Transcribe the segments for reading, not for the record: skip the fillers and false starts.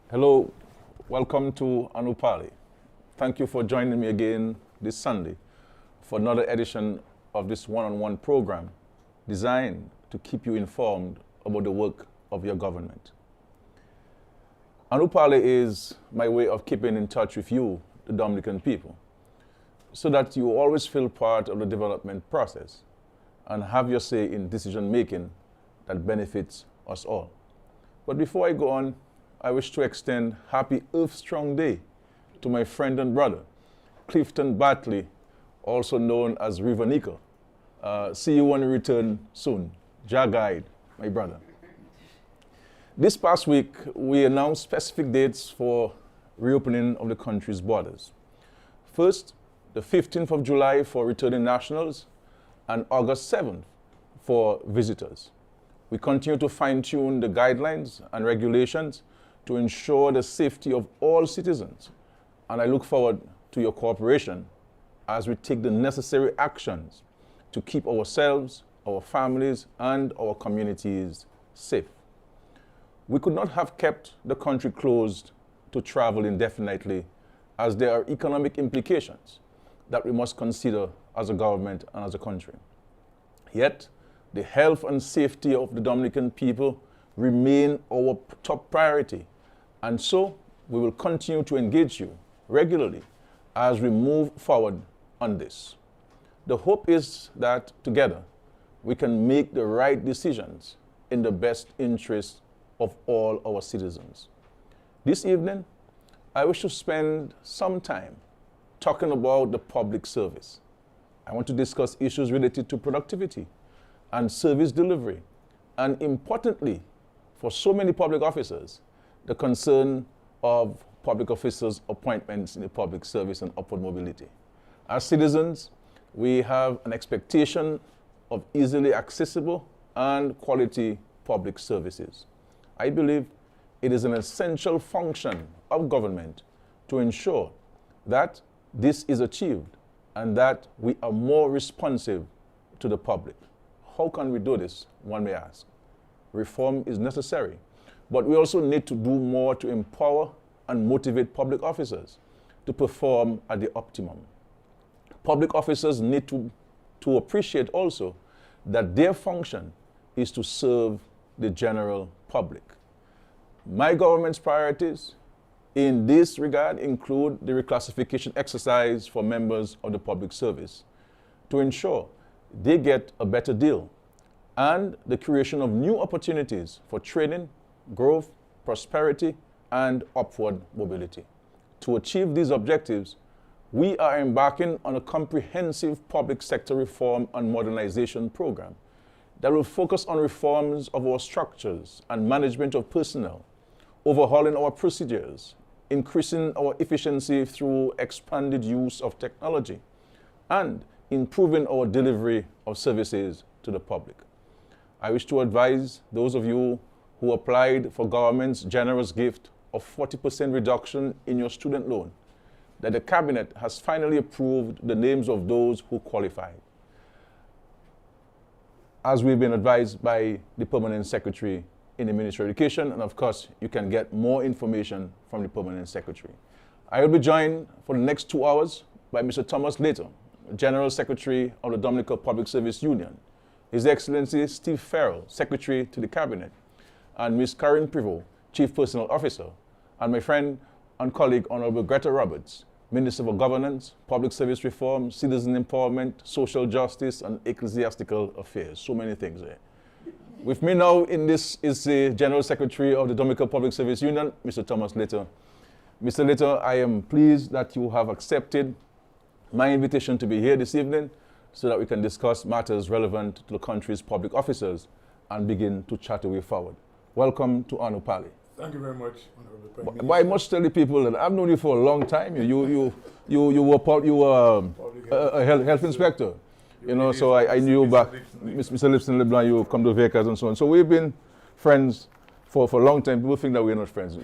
Hello, welcome to Anupali. Thank you for joining me again this Sunday for another edition of this one-on-one program designed to keep you informed about the work of your government. Anupali is my way of keeping in touch with you, the Dominican people, so that you always feel part of the development process and have your say in decision-making that benefits us all. But before I go on, I wish to extend Happy Earth Strong Day to my friend and brother, Clifton Batley, also known as River Nickel. See you when you return soon. Jah guide, my brother. This past week, we announced specific dates for reopening of the country's borders. First, the 15th of July for returning nationals and August 7th for visitors. We continue to fine-tune the guidelines and regulations to ensure the safety of all citizens, and I look forward to your cooperation as we take the necessary actions to keep ourselves, our families, and our communities safe. We could not have kept the country closed to travel indefinitely, as there are economic implications that we must consider as a government and as a country. Yet, the health and safety of the Dominican people remain our top priority, and so we will continue to engage you regularly as we move forward on this. The hope is that together we can make the right decisions in the best interest of all our citizens. This evening, I wish to spend some time talking about the public service. I want to discuss issues related to productivity and service delivery, and importantly, for so many public officers, the concern of public officers' appointments in the public service and upward mobility. As citizens, we have an expectation of easily accessible and quality public services. I believe it is an essential function of government to ensure that this is achieved and that we are more responsive to the public. How can we do this, one may ask? Reform is necessary, but we also need to do more to empower and motivate public officers to perform at the optimum. Public officers need to appreciate also that their function is to serve the general public. My government's priorities in this regard include the reclassification exercise for members of the public service to ensure they get a better deal, and the creation of new opportunities for training, growth, prosperity, and upward mobility. To achieve these objectives, we are embarking on a comprehensive public sector reform and modernization program that will focus on reforms of our structures and management of personnel, overhauling our procedures, increasing our efficiency through expanded use of technology, and improving our delivery of services to the public. I wish to advise those of you who applied for government's generous gift of 40% reduction in your student loan that the cabinet has finally approved the names of those who qualified, as we've been advised by the Permanent Secretary in the Ministry of Education, and of course, you can get more information from the Permanent Secretary. I will be joined for the next 2 hours by Mr. Thomas Later, General Secretary of the Dominican Public Service Union, His Excellency Steve Farrell, Secretary to the Cabinet, and Ms. Karen Privot, Chief Personnel Officer, and my friend and colleague, Honorable Greta Roberts, Minister for Governance, Public Service Reform, Citizen Empowerment, Social Justice, and Ecclesiastical Affairs. So many things there. With me now in this is the General Secretary of the Dominican Public Service Union, Mr. Thomas Later. Mr. Later, I am pleased that you have accepted my invitation to be here this evening so that we can discuss matters relevant to the country's public officers and begin to chat away forward. Welcome to Anupali. Thank you very much, Honorable Prime Minister. But I must tell the people that I've known you for a long time. You were a health inspector. You know, so I knew you back, Mr. Lipson LeBlanc, you come to vehicles and so on. So we've been friends for a long time. People think that we're not friends.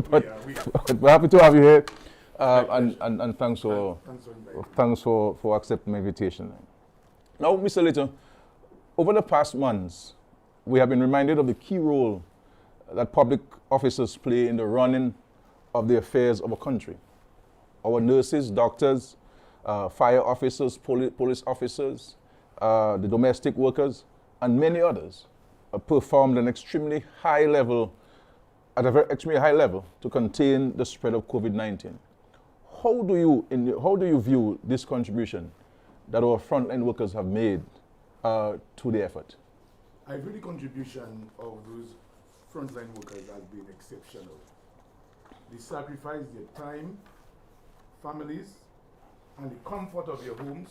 But we're happy to have you here. And thanks for accepting my invitation. Now, Mr. Later, over the past months, we have been reminded of the key role that public officers play in the running of the affairs of a country. Our nurses, doctors, fire officers, police officers, the domestic workers, and many others performed an extremely high level, at a very extremely high level, to contain the spread of COVID-19. How do you view this contribution that our frontline workers have made to the effort? I view the contribution of those frontline workers has been exceptional. They sacrifice their time, families, and the comfort of their homes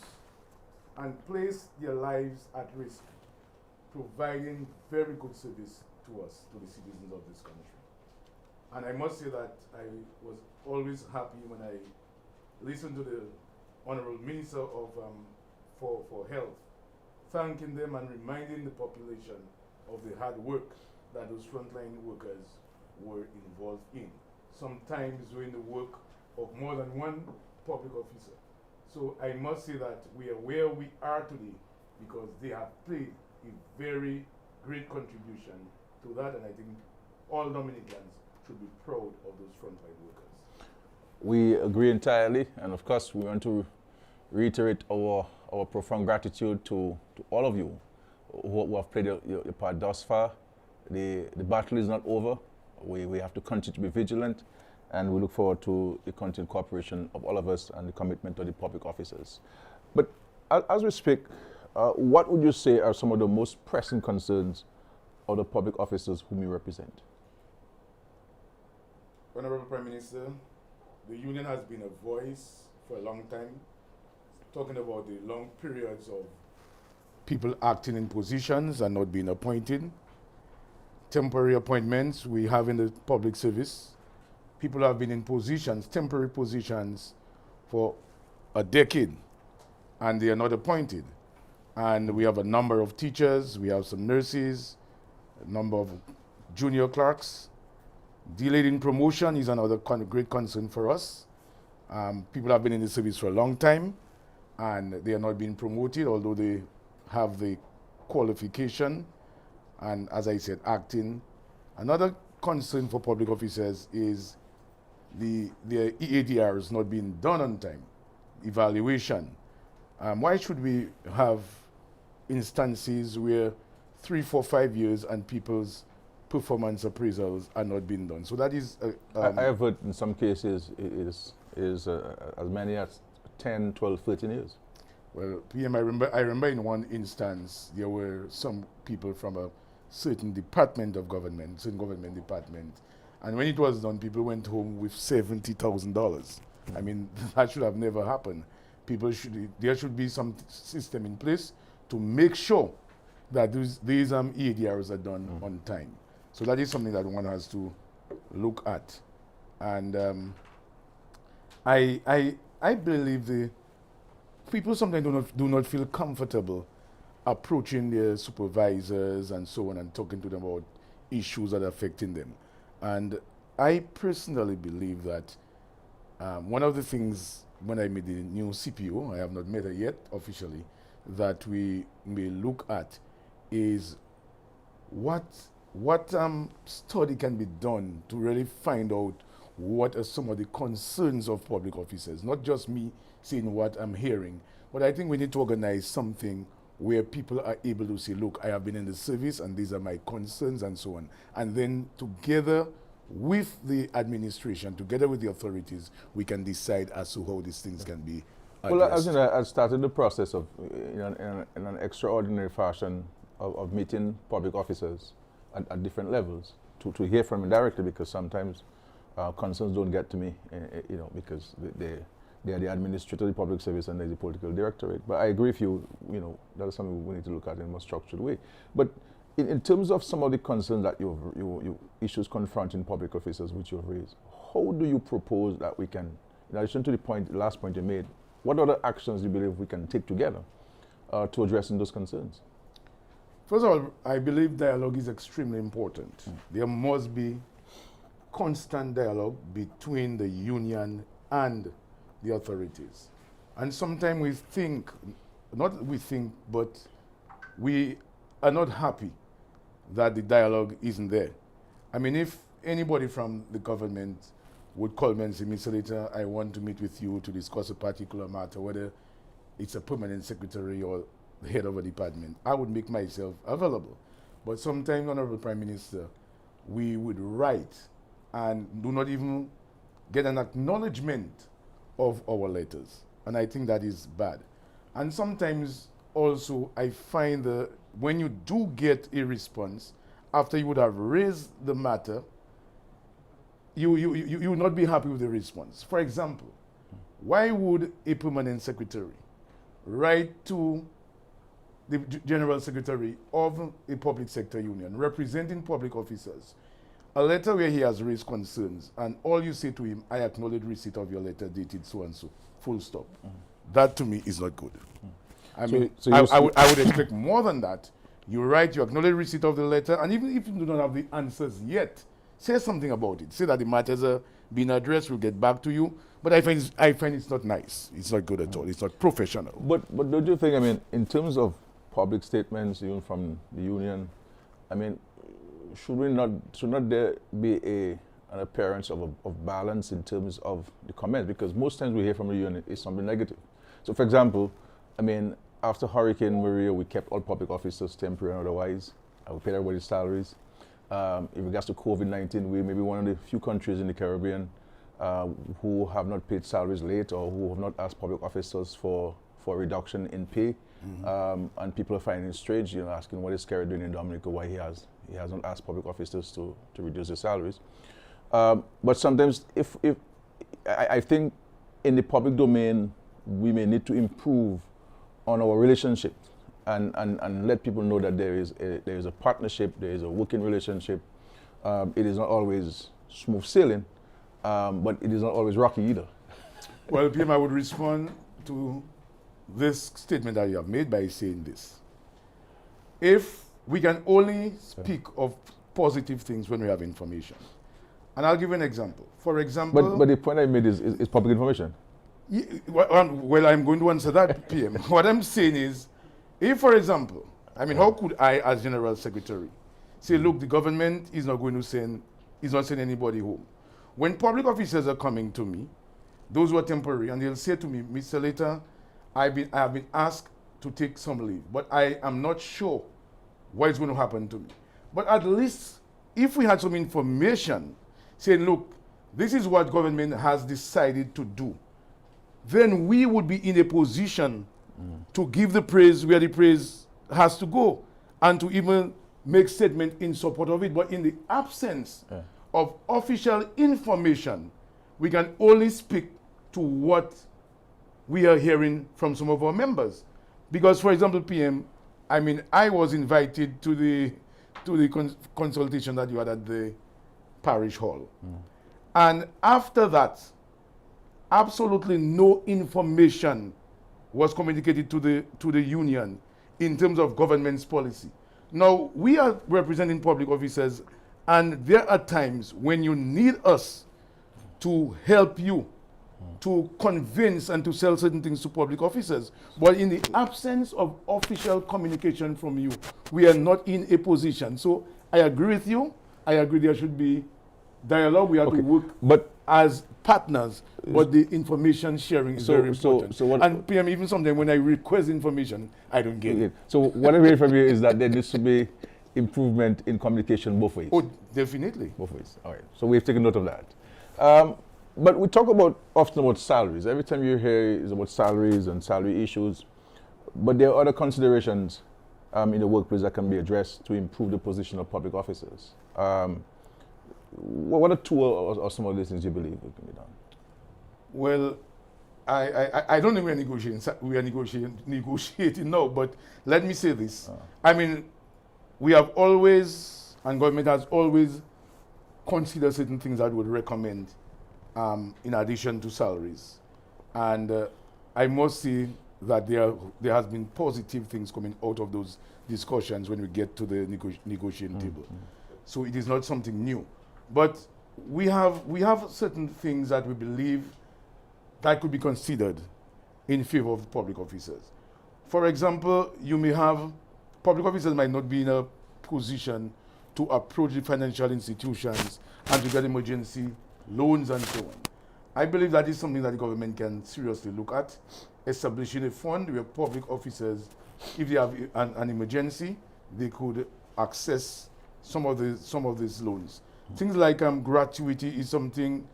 and place their lives at risk, providing very good service to us, to the citizens of this country. And I must say that I was always happy when I listened to the Honorable Minister of for Health, thanking them and reminding the population of the hard work that those frontline workers were involved in, sometimes doing the work of more than one public officer. So I must say that we are where we are today because they have played a very great contribution to that, and I think all Dominicans should be proud of those frontline workers. We agree entirely, and of course we want to reiterate our profound gratitude to all of you who have played your part thus far. The battle is not over. We have to continue to be vigilant, and we look forward to the continued cooperation of all of us and the commitment of the public officers. But as we speak, what would you say are some of the most pressing concerns of the public officers whom you represent? Honorable Prime Minister, the union has been a voice for a long time, talking about the long periods of people acting in positions and not being appointed, temporary appointments we have in the public service. People have been in positions, temporary positions, for a decade, and they are not appointed. And we have a number of teachers, we have some nurses, a number of junior clerks. Delayed in promotion is another great concern for us. People have been in the service for a long time, and they are not being promoted, although they have the qualification, and as I said, acting. Another concern for public officers is their EADRs not being done on time, evaluation. Why should we have instances where 3, 4, 5 years and people's performance appraisals are not being done? So that is... I have heard in some cases it is as many as 10, 12, 13 years. Well, PM, I remember in one instance, there were some people from a certain department of government, certain government department, and when it was done, people went home with $70,000. I mean, that should have never happened. There should be some system in place to make sure that these EADRs are done on time. So that is something that one has to look at. And I believe the people sometimes do not feel comfortable approaching their supervisors and so on and talking to them about issues that are affecting them. And I personally believe that one of the things when I meet the new CPO, I have not met her yet officially, that we may look at is what study can be done to really find out what are some of the concerns of public officers, not just me saying what I'm hearing, but I think we need to organize something where people are able to say, look, I have been in the service and these are my concerns and so on. And then together with the administration, together with the authorities, we can decide as to how these things can be addressed. Well, as you know, I started the process of, in an extraordinary fashion of meeting public officers at different levels to hear from them directly, because sometimes concerns don't get to me, because they are the administrator of the public service and there's the political directorate. But I agree with you, that is something we need to look at in a more structured way. But in terms of some of the concerns that you issues confronting public officers which you have raised, how do you propose that we can, in addition to the last point you made, what other actions do you believe we can take together to addressing those concerns? First of all, I believe dialogue is extremely important. There must be constant dialogue between the union and the authorities. And sometimes we think, but we are not happy that the dialogue isn't there. I mean, if anybody from the government would call me and say, Mr. Later, I want to meet with you to discuss a particular matter, whether it's a permanent secretary or the head of a department, I would make myself available. But sometimes, Honorable Prime Minister, we would write and do not even get an acknowledgement of our letters. And I think that is bad. And sometimes also I find that when you do get a response, after you would have raised the matter, you will not be happy with the response. For example, why would a permanent secretary write to the General Secretary of a public sector union representing public officers a letter where he has raised concerns, and all you say to him, I acknowledge receipt of your letter dated so and so, full stop? That to me is not good. I mean, I would expect more than that. You write, you acknowledge receipt of the letter, and even if you do not have the answers yet, say something about it. Say that the matters are being addressed, we'll get back to you. But I find it's not nice. It's not good at all. It's not professional. But don't you think, I mean, in terms of public statements, even from the union, I mean, should not there be an appearance of balance in terms of the comments? Because most times we hear from the union is something negative. So, for example, I mean, after Hurricane Maria, we kept all public officers temporary and otherwise. We paid everybody's salaries. In regards to COVID-19, we may be one of the few countries in the Caribbean who have not paid salaries late or who have not asked public officers for a reduction in pay. And people are finding it strange, you know, asking what is Skerrit doing in Dominica, why he hasn't asked public officers to reduce their salaries. But sometimes I think in the public domain, we may need to improve on our relationship and let people know that there is a partnership, there is a working relationship. It is not always smooth sailing, but it is not always rocky either. Well, PM, I would respond to this statement that you have made by saying this. If we can only speak of positive things when we have information. And I'll give you an example. For example... But the point I made is public information. Well, I'm going to answer that, PM. What I'm saying is, if, for example, I mean, how could I, as General Secretary, say, look, the government is not going to send anybody home? When public officers are coming to me, those who are temporary, and they'll say to me, Mr. Later, I have been asked to take some leave, but I am not sure what is going to happen to me. But at least, if we had some information saying, look, this is what government has decided to do, then we would be in a position to give the praise where the praise has to go and to even make statement in support of it. But in the absence of official information, we can only speak to what we are hearing from some of our members. Because, for example, PM, I mean, I was invited to the consultation that you had at the parish hall. And after that, absolutely no information was communicated to the union in terms of government's policy. Now, we are representing public officers, and there are times when you need us to help you to convince and to sell certain things to public officers. But in the absence of official communication from you, we are not in a position. So I agree with you. I agree there should be dialogue. We have to work as partners, but the information sharing is very important. And PM, even sometimes when I request information, I don't get it. So what I hear from you is that there needs to be improvement in communication both ways. Oh, definitely. Both ways. All right. So we've taken note of that. But we talk often about salaries. Every time you hear is about salaries and salary issues. But there are other considerations in the workplace that can be addressed to improve the position of public officers. What are two or some of these things you believe can be done? Well, I don't think we are negotiating now, but let me say this. I mean, we have always, and government has always considered certain things that would recommend in addition to salaries. And I must say that there has been positive things coming out of those discussions when we get to the negotiating table. So it is not something new. But we have certain things that we believe that could be considered in favor of public officers. For example, you may have, public officers might not be in a position to approach the financial institutions and to get emergency loans and so on. I believe that is something that the government can seriously look at, establishing a fund where public officers, if they have an emergency, they could access some of these loans. Things like gratuity is something,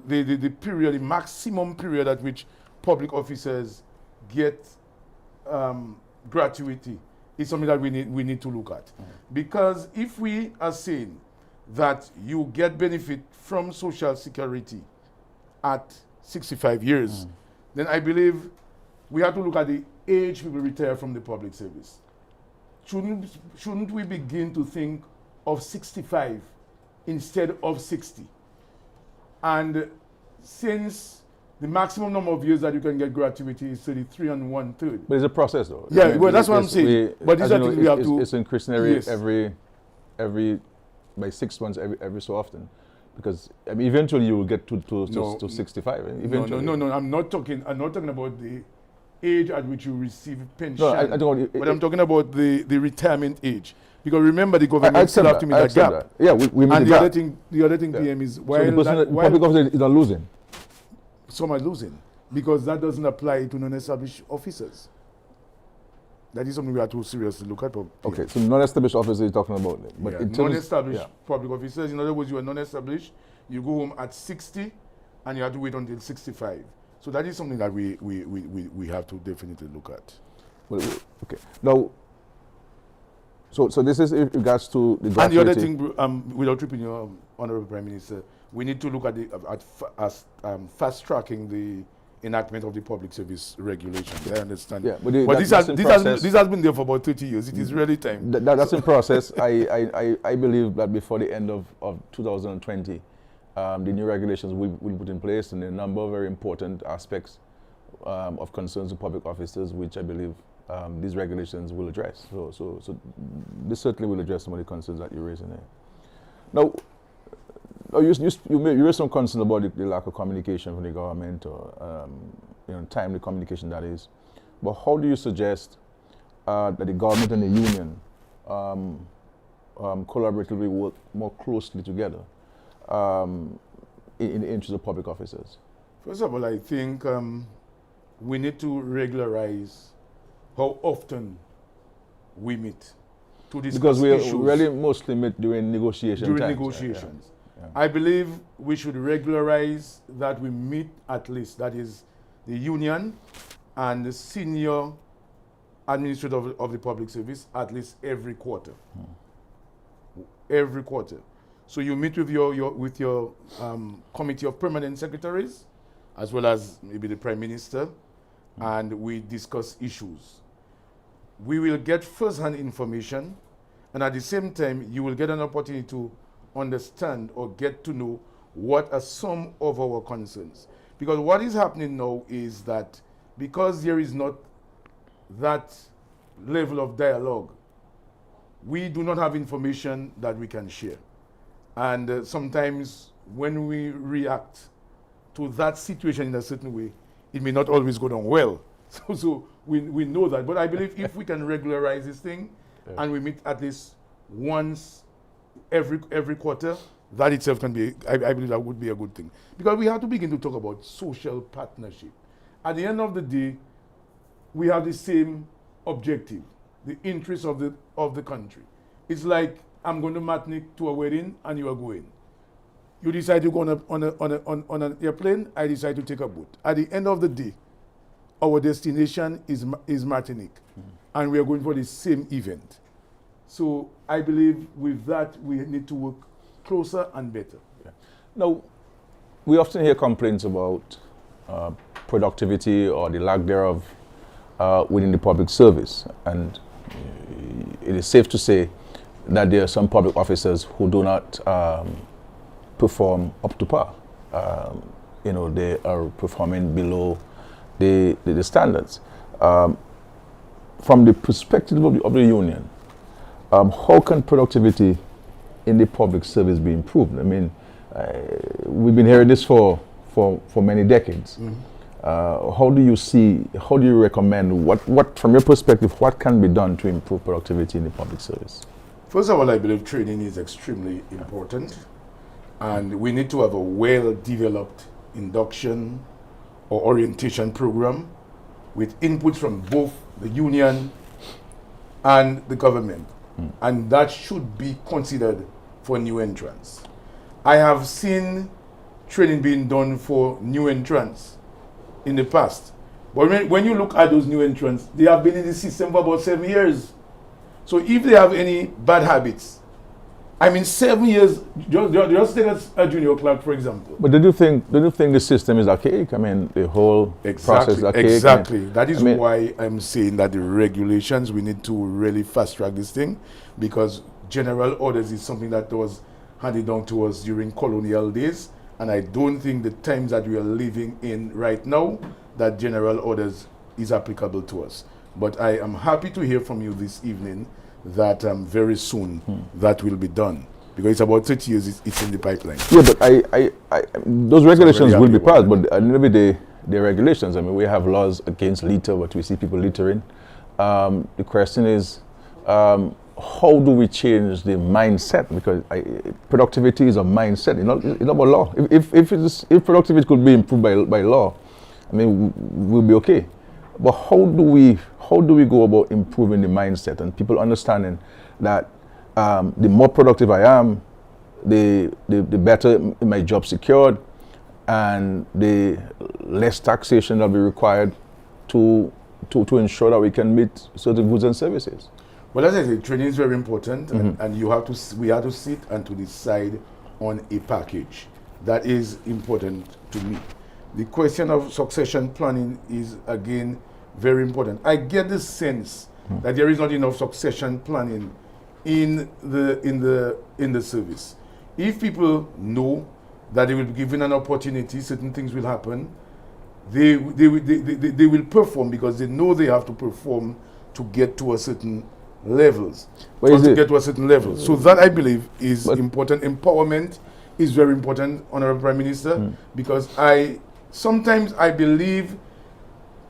the maximum period at which public officers get gratuity is something that we need to look at. Because if we are saying that you get benefit from Social Security at 65 years, then I believe we have to look at the age people retire from the public service. Shouldn't we begin to think of 65 instead of 60? And since the maximum number of years that you can get gratuity is 33 and 1/3. But it's a process, though. Yeah, well, that's what I'm saying. But these are things we have to. It's increasingly every by 6 months every so often, because I mean eventually you will get to 65. Eventually. No. I'm not talking about the age at which you receive pension. No, I don't. But I'm talking about the retirement age. Because remember, the government still have to meet that gap. That. Yeah, we and the gap. other Other thing, PM, is while public officers is not losing. Some are losing because that doesn't apply to non-established officers. That is something we have to seriously look at. Okay, so non-established officers you're talking about. But yeah, non-established public officers, in other words, you are non-established, you go home at 60 and you have to wait until 65. So that is something that we have to definitely look at. Well, okay. Now, so this is in regards to the gratuity. And the other thing, without tripping your Honorable Prime Minister, we need to look at fast tracking the enactment of the public service regulations. I understand. Yeah, but this has been there for about 30 years. It is really time. That's in process. I believe that before the end of 2020, the new regulations will be put in place, and a number of very important aspects of concerns to public officers, which I believe these regulations will address. So this certainly will address some of the concerns that you're raising there. Now, you raised some concern about the lack of communication from the government, or timely communication, that is. But how do you suggest that the government and the union collaboratively work more closely together in the interest of public officers? First of all, I think we need to regularize how often we meet to discuss because we issues. really mostly meet during negotiations. Yeah. I believe we should regularize that we meet at least, that is the union and the senior administrator of the public service, at least every quarter. Every quarter. So you meet with your committee of permanent secretaries, as well as maybe the Prime Minister, and we discuss issues. We will get first-hand information, and at the same time, you will get an opportunity to understand or get to know what are some of our concerns. Because what is happening now is that because there is not that level of dialogue, we do not have information that we can share. And sometimes when we react to that situation in a certain way, it may not always go down well. So we know that. But I believe if we can regularize this thing, and we meet at least once every quarter, that itself can be, I believe that would be a good thing. Because we have to begin to talk about social partnership. At the end of the day, we have the same objective, the interest of the country. It's like I'm going to Martinique to a wedding and you are going. You decide to go on an airplane, I decide to take a boat. At the end of the day, our destination is Martinique, and we are going for the same event. So I believe with that, we need to work closer and better. Yeah. Now, we often hear complaints about productivity or the lack thereof within the public service. And it is safe to say that there are some public officers who do not perform up to par. They are performing below the standards. From the perspective of the union, how can productivity in the public service be improved? I mean, we've been hearing this for many decades. How do you recommend, what from your perspective, what can be done to improve productivity in the public service? First of all, I believe training is extremely important, and we need to have a well-developed induction or orientation program with input from both the union and the government, and that should be considered for new entrants. I have seen training being done for new entrants in the past, but when you look at those new entrants, they have been in the system for about 7 years. So if they have any bad habits, I mean 7 years, just take a junior clerk, for example. But do you think the system is archaic? I mean, the whole process is archaic. Exactly. I mean, that is why I'm saying that the regulations, we need to really fast track this thing, because general orders is something that was handed down to us during colonial days, and I don't think the times that we are living in right now, that general orders is applicable to us. But I am happy to hear from you this evening that very soon that will be done, because it's about 30 years it's in the pipeline. Yeah, but I those regulations will be passed, but at the end of the day, they're regulations. I mean, we have laws against litter, but we see people littering. The question is, how do we change the mindset? Because productivity is a mindset, it's not about law. If productivity could be improved by law, I mean, we'll be okay. But how do we go about improving the mindset and people understanding that the more productive I am, the better my job secured, and the less taxation that will be required to ensure that we can meet certain goods and services. Well, as I said, training is very important, and we have to sit and to decide on a package that is important to me. The question of succession planning is again very important. I get the sense that there is not enough succession planning in the service. If people know that they will be given an opportunity, certain things will happen, they will perform, because they know they have to perform to get to a certain levels. So that, I believe, is important. Empowerment is very important, Honorable Prime Minister, because sometimes I believe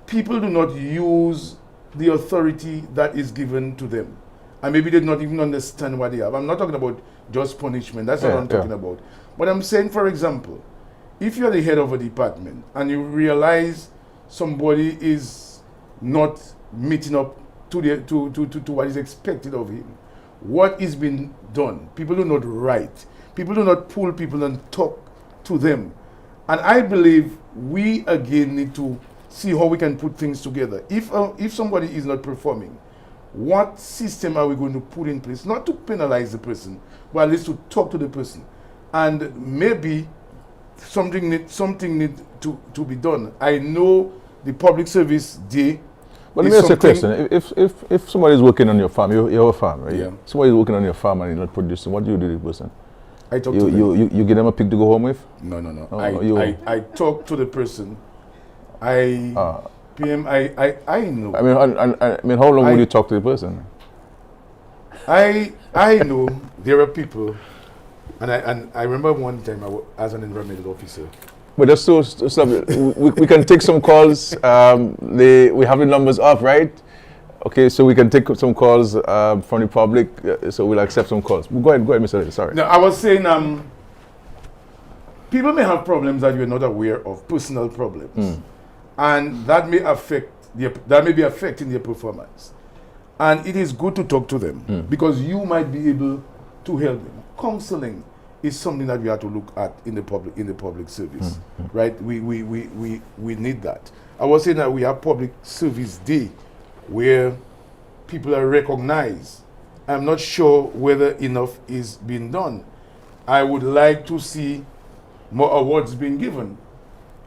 people do not use the authority that is given to them, and maybe they do not even understand what they have. I'm not talking about just punishment, that's not what I'm talking about. But I'm saying, for example, if you're the head of a department and you realize somebody is not meeting up to what is expected of him, what is being done? People do not write. People do not pull people and talk to them. And I believe we again need to see how we can put things together. If somebody is not performing, what system are we going to put in place? Not to penalize the person, but at least to talk to the person. And maybe something need to be done. I know the public service day. But let me ask you a question. If somebody is working on your farm, you have a farm, right? Yeah. Somebody is working on your farm and you're not producing, what do you do to the person? I talk to them. You give them a pig to go home with? No. Oh, I talk to the person. PM, I know. I mean, how long will you talk to the person? I know there are people, and I remember one time as an environmental officer. But just we can take some calls. We have the numbers up, right? Okay, so we can take some calls from the public. So we'll accept some calls. Go ahead, Mr. Lee, sorry. No, I was saying, people may have problems that you're not aware of, personal problems, and that may be affecting their performance. And it is good to talk to them because you might be able to help them. Counseling is something that we have to look at in the public service, right? We need that. I was saying that we have public service day where people are recognized. I'm not sure whether enough is being done. I would like to see more awards being given.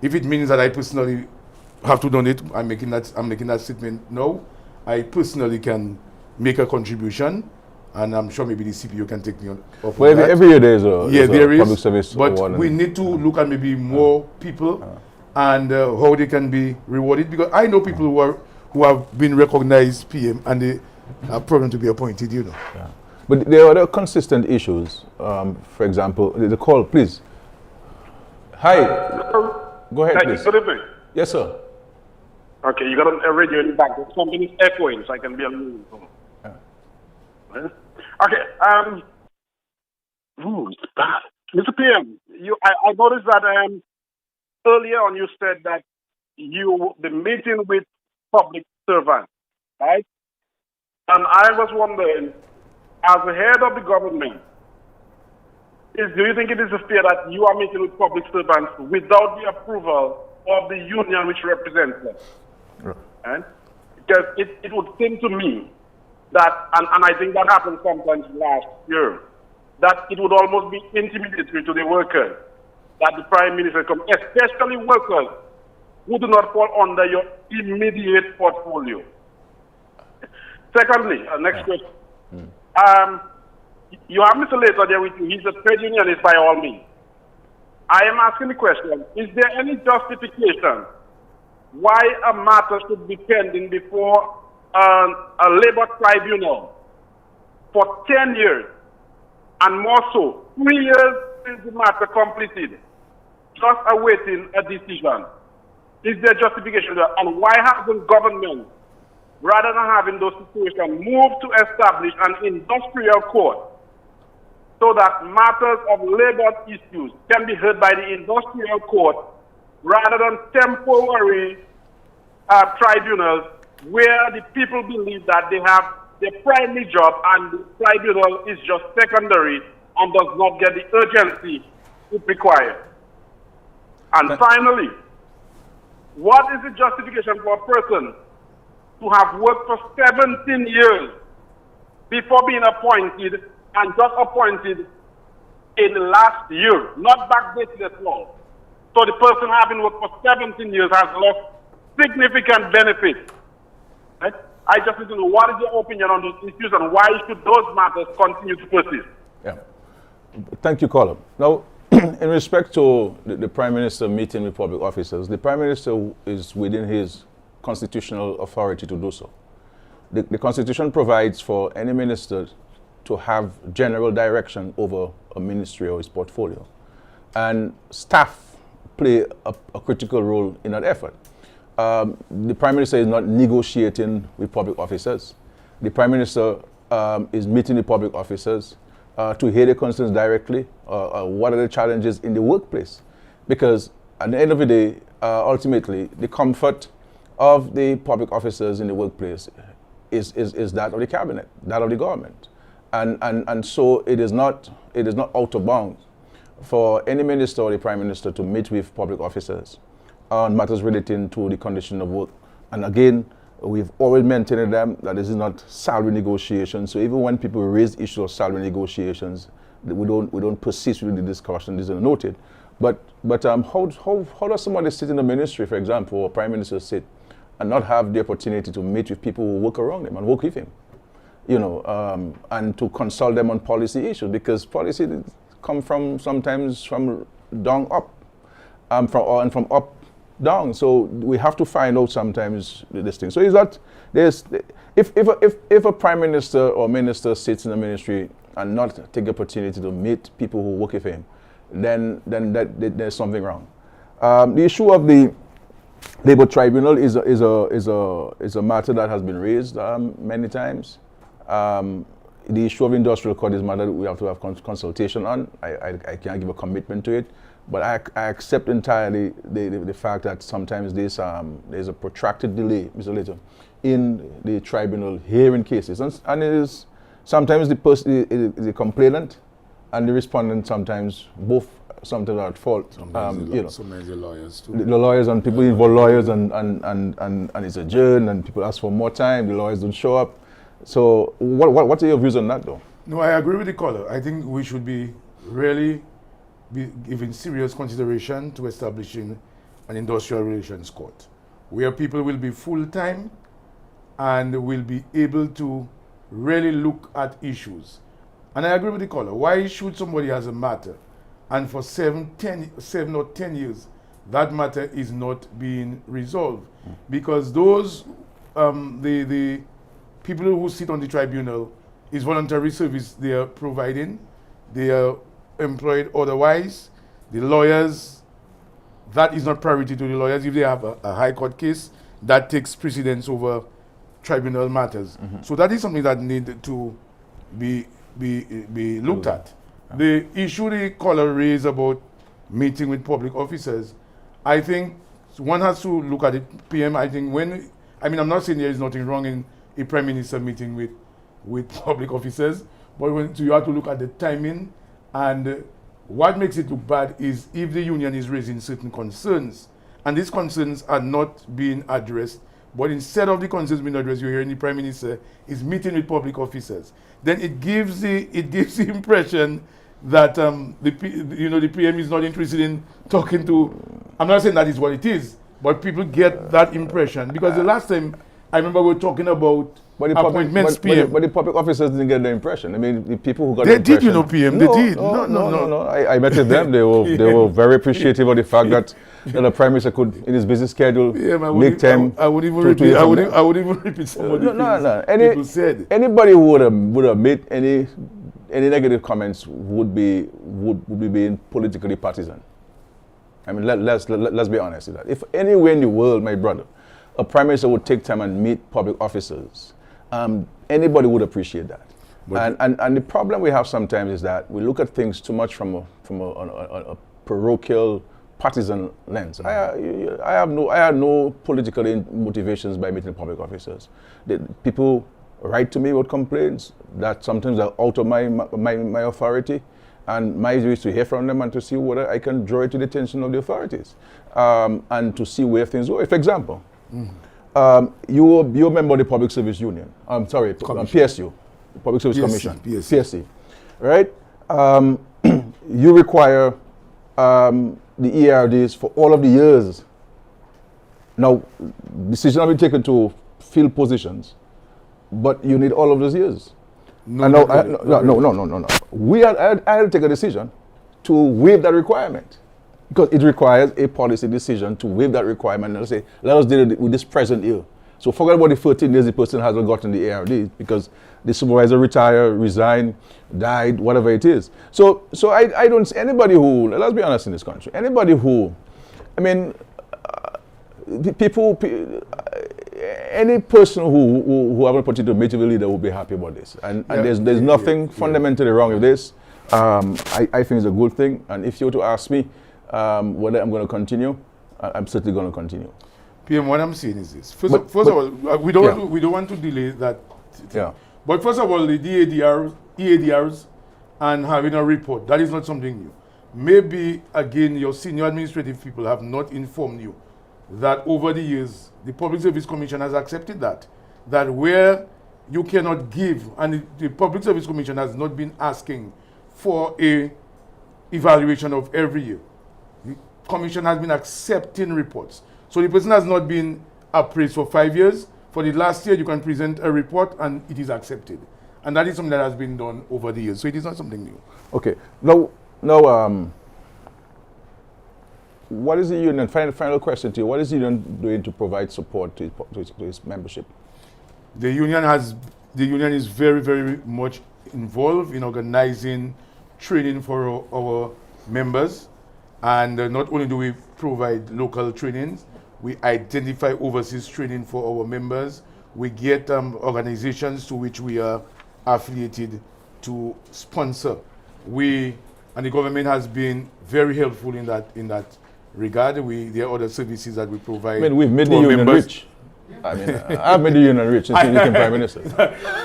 If it means that I personally have to donate, I'm making that statement now. I personally can make a contribution, and I'm sure maybe the CPU can take me on. Well, every year there is a public service but award. We need to look at maybe more people and how they can be rewarded, because I know people who have been recognized PM and they have proven to be appointed, you know. Yeah. But there are other consistent issues. For example, the call, please. Hi. Go ahead, please. Good evening. Yes, sir. Okay, you got a radio in the back. There's something is echoing, so I can be a little. Okay. It's bad. Mr. PM, I noticed that earlier on you said that you the meeting with public servants, right? And I was wondering, as the head of the government, do you think it is fair that you are meeting with public servants without the approval of the union which represents them? Right. Right? Because it would seem to me that, and I think that happened sometimes last year, that it would almost be intimidatory to the workers that the Prime Minister come, especially workers who do not fall under your immediate portfolio. Secondly, next question. You have Mr. Later there with you. He's a trade unionist by all means. I am asking the question, is there any justification why a matter should be pending before a labor tribunal for 10 years and more so, 3 years since the matter completed, just awaiting a decision? Is there justification there? And why hasn't government, rather than having those situations, moved to establish an industrial court so that matters of labor issues can be heard by the industrial court rather than temporary tribunals where the people believe that they have their primary job and the tribunal is just secondary and does not get the urgency it requires? And finally, what is the justification for a person to have worked for 17 years before being appointed and just appointed in the last year, not backdated at all? So the person having worked for 17 years has lost significant benefits. Right? I just need to know what is your opinion on these issues and why should those matters continue to persist? Yeah. Thank you, Colin. Now, in respect to the Prime Minister meeting with public officers, the Prime Minister is within his constitutional authority to do so. The Constitution provides for any minister to have general direction over a ministry or its portfolio. And staff play a critical role in that effort. The Prime Minister is not negotiating with public officers. The Prime Minister is meeting with public officers to hear their concerns directly, what are the challenges in the workplace. Because at the end of the day, ultimately, the comfort of the public officers in the workplace is that of the cabinet, that of the government. And so it is not out of bounds for any minister or the Prime Minister to meet with public officers on matters relating to the condition of work. And again, we've always maintained them that this is not salary negotiations. So even when people raise issues of salary negotiations, we don't persist with the discussion. This is noted. But how does somebody sit in the ministry, for example, or Prime Minister sit, and not have the opportunity to meet with people who work around him and work with him, and to consult them on policy issues, because policy come sometimes from down up, and from up down. So we have to find out sometimes this thing. So is that if a Prime Minister or minister sits in the ministry and not take the opportunity to meet people who work with him, then there's something wrong. The issue of the Labour Tribunal is a matter that has been raised many times. The issue of industrial court is a matter that we have to have consultation on. I can't give a commitment to it, but I accept entirely the fact that sometimes there's a protracted delay, Mr. Little, in the tribunal hearing cases, and it is sometimes the complainant and the respondent sometimes both sometimes are at fault. Sometimes the lawyers too. The lawyers and people involve lawyers and it's adjourned and people ask for more time. The lawyers don't show up. So what are your views on that, though? No, I agree with the caller. I think we should be giving serious consideration to establishing an industrial relations court where people will be full-time and will be able to really look at issues. And I agree with the caller. Why should somebody has a matter and for 7 or 10 years that matter is not being resolved? Because those, the people who sit on the tribunal is voluntary service they are providing. They are employed otherwise. The lawyers, that is not priority to the lawyers. If they have a high court case, that takes precedence over tribunal matters. So that is something that needs to be be looked at. The issue the caller raised about meeting with public officers, I think one has to look at it, PM. I think I'm not saying there is nothing wrong in a Prime Minister meeting with public officers, but so you have to look at the timing, and what makes it look bad is if the union is raising certain concerns, and these concerns are not being addressed, but instead of the concerns being addressed, you're hearing the Prime Minister is meeting with public officers. Then it gives the impression that the PM is not interested in talking to. I'm not saying that is what it is, but people get that impression because the last time I remember we were talking about appointments, PM. But the public officers didn't get the impression. I mean, the people who got they the impression. Did, you know, PM. No, they did. No. I met with them. They were very appreciative of the fact that the Prime Minister could, in his busy schedule, make time. I wouldn't even repeat. I wouldn't even repeat some of the things people said. Anybody who would have made any negative comments would be being politically partisan. I mean, let's be honest with that. If anywhere in the world, my brother, a Prime Minister would take time and meet public officers, anybody would appreciate that. And the problem we have sometimes is that we look at things too much from a parochial, partisan lens. I had no political motivations by meeting public officers. People write to me with complaints that sometimes are out of my authority, and my view is to hear from them and to see whether I can draw it to the attention of the authorities, and to see where things go. For example, you're a member of the Public Service Union. PSU, Public Service Commission, PSC, right? You require the ERDs for all of the years. Now, decisions have been taken to fill positions, but you need all of those years. No. I had to take a decision to waive that requirement because it requires a policy decision to waive that requirement and say, let us deal with this present year. So forget about the 13 years the person hasn't gotten the ARD because the supervisor retired, resigned, died, whatever it is. So I don't see anybody who, let's be honest in this country, anybody who, I mean, any person who have an opportunity to meet with a leader will be happy about this. And there's nothing fundamentally wrong with this. I think it's a good thing. And if you were to ask me whether I'm going to continue, I'm certainly going to continue. PM, what I'm saying is this. First of all, we don't want to delay that. Yeah. But first of all, the EADRs and having a report, that is not something new. Maybe, again, your senior administrative people have not informed you that over the years, the Public Service Commission has accepted that where you cannot give, and the Public Service Commission has not been asking for a evaluation of every year. The Commission has been accepting reports. So the person has not been appraised for 5 years. For the last year, you can present a report and it is accepted. And that is something that has been done over the years. So it is not something new. Okay. Now, what is the union, final question to you, what is the union doing to provide support to its membership? The union is very, very much involved in organizing training for our members. And not only do we provide local trainings, we identify overseas training for our members. We get organizations to which we are affiliated to sponsor. And the government has been very helpful in that regard. There are other services that we provide. I mean, we've made the union rich. I mean, I've made the union rich since you became Prime Minister.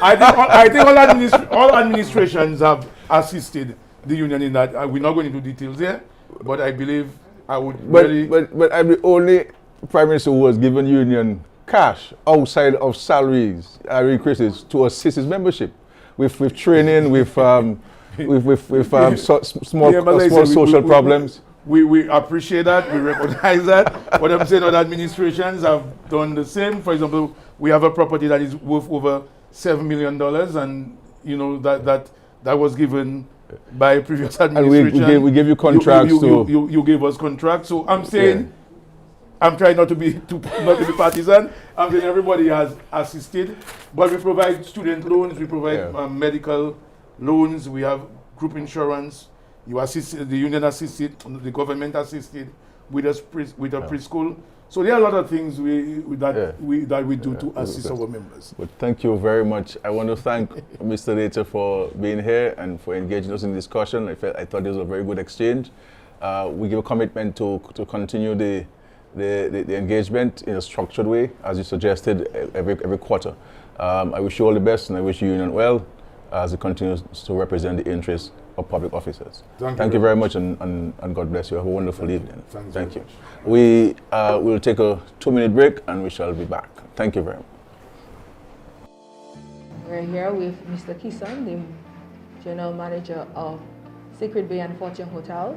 I think all administrations have assisted the union in that. We're not going into details here, but I believe I would. But I'm the only Prime Minister who was given union cash outside of salaries increases to assist his membership with training, with small social problems. We appreciate that. We recognize that. What I'm saying, other administrations have done the same. For example, we have a property that is worth over $7 million, and you know that was given by previous administration. And we gave you contracts. You gave us contracts. So I'm saying, I'm trying not to be partisan. I'm saying everybody has assisted, but we provide student loans, we provide medical loans, we have group insurance. You assist, the union assisted, the government assisted with a preschool. So there are a lot of things that we do to assist our members. But thank you very much. I want to thank Mr. Later for being here and for engaging us in discussion. I thought this was a very good exchange. We give a commitment to continue the engagement in a structured way, as you suggested, every quarter. I wish you all the best, and I wish you Union well as it continues to represent the interests of public officers. Thank you very much, and God bless you. Have a wonderful evening. Thank you. We will take a 2-minute break, and we shall be back. Thank you very much. We're here with Mr. Kisson, the General Manager of Skerrit Bay and Fortune Hotel.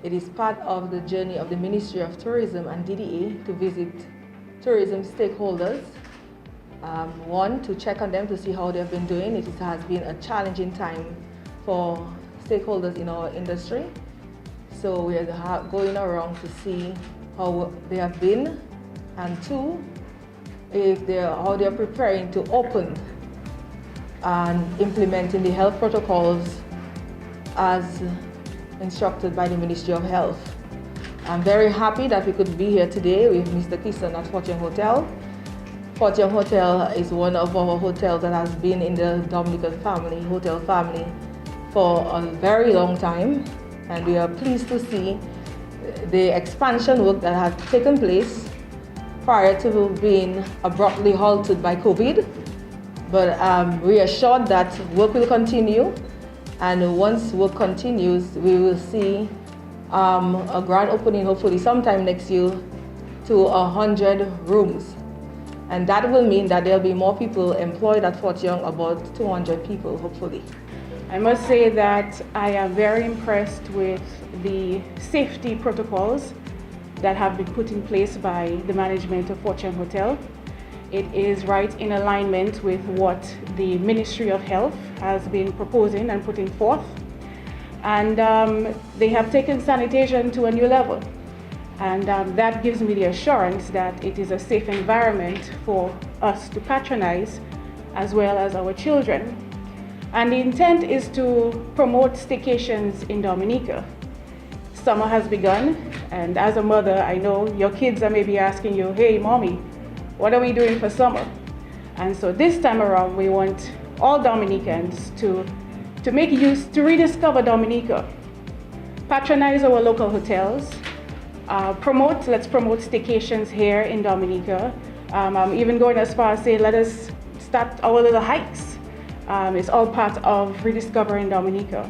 It is part of the journey of the Ministry of Tourism and DDA to visit tourism stakeholders. One, to check on them to see how they've been doing. It has been a challenging time for stakeholders in our industry. So we are going around to see how they have been, and two, how they're preparing to open and implementing the health protocols as instructed by the Ministry of Health. I'm very happy that we could be here today with Mr. Kisson at Fortune Hotel. Fortune Hotel is one of our hotels that has been in the Dominican hotel family for a very long time, and we are pleased to see the expansion work that has taken place prior to being abruptly halted by COVID. But we are assured that work will continue, and once work continues, we will see a grand opening hopefully sometime next year to 100 rooms. And that will mean that there'll be more people employed at Fort Young, about 200 people, hopefully. I must say that I am very impressed with the safety protocols that have been put in place by the management of Fort Young Hotel. It is right in alignment with what the Ministry of Health has been proposing and putting forth. And they have taken sanitation to a new level. And that gives me the assurance that it is a safe environment for us to patronize, as well as our children. And the intent is to promote staycations in Dominica. Summer has begun, and as a mother, I know your kids are maybe asking you, hey mommy, what are we doing for summer? And so this time around, we want all Dominicans to make use, to rediscover Dominica, patronize our local hotels, let's promote staycations here in Dominica. I'm even going as far as say, let us start our little hikes. It's all part of rediscovering Dominica.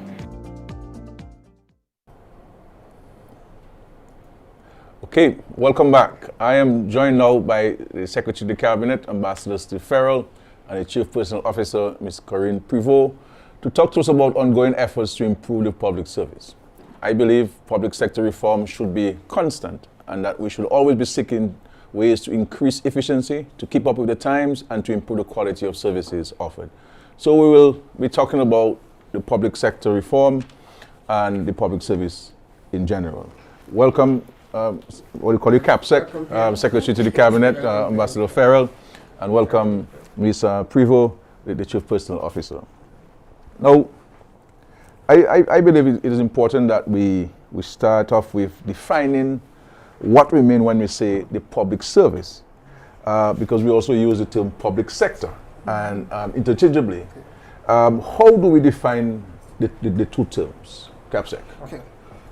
Okay, welcome back. I am joined now by the Secretary of the Cabinet, Ambassador Steve Farrell, and the Chief Personal Officer, Ms. Corinne Privot, to talk to us about ongoing efforts to improve the public service. I believe public sector reform should be constant, and that we should always be seeking ways to increase efficiency, to keep up with the times, and to improve the quality of services offered. So we will be talking about the public sector reform and the public service in general. Welcome, what do you call you, CAPSEC, Secretary to the Cabinet, Ambassador Farrell, and welcome Ms. Privot, the Chief Personal Officer. Now, I believe it is important that we start off with defining what we mean when we say the public service, because we also use the term public sector and interchangeably. How do we define the two terms, CAPSEC? Okay.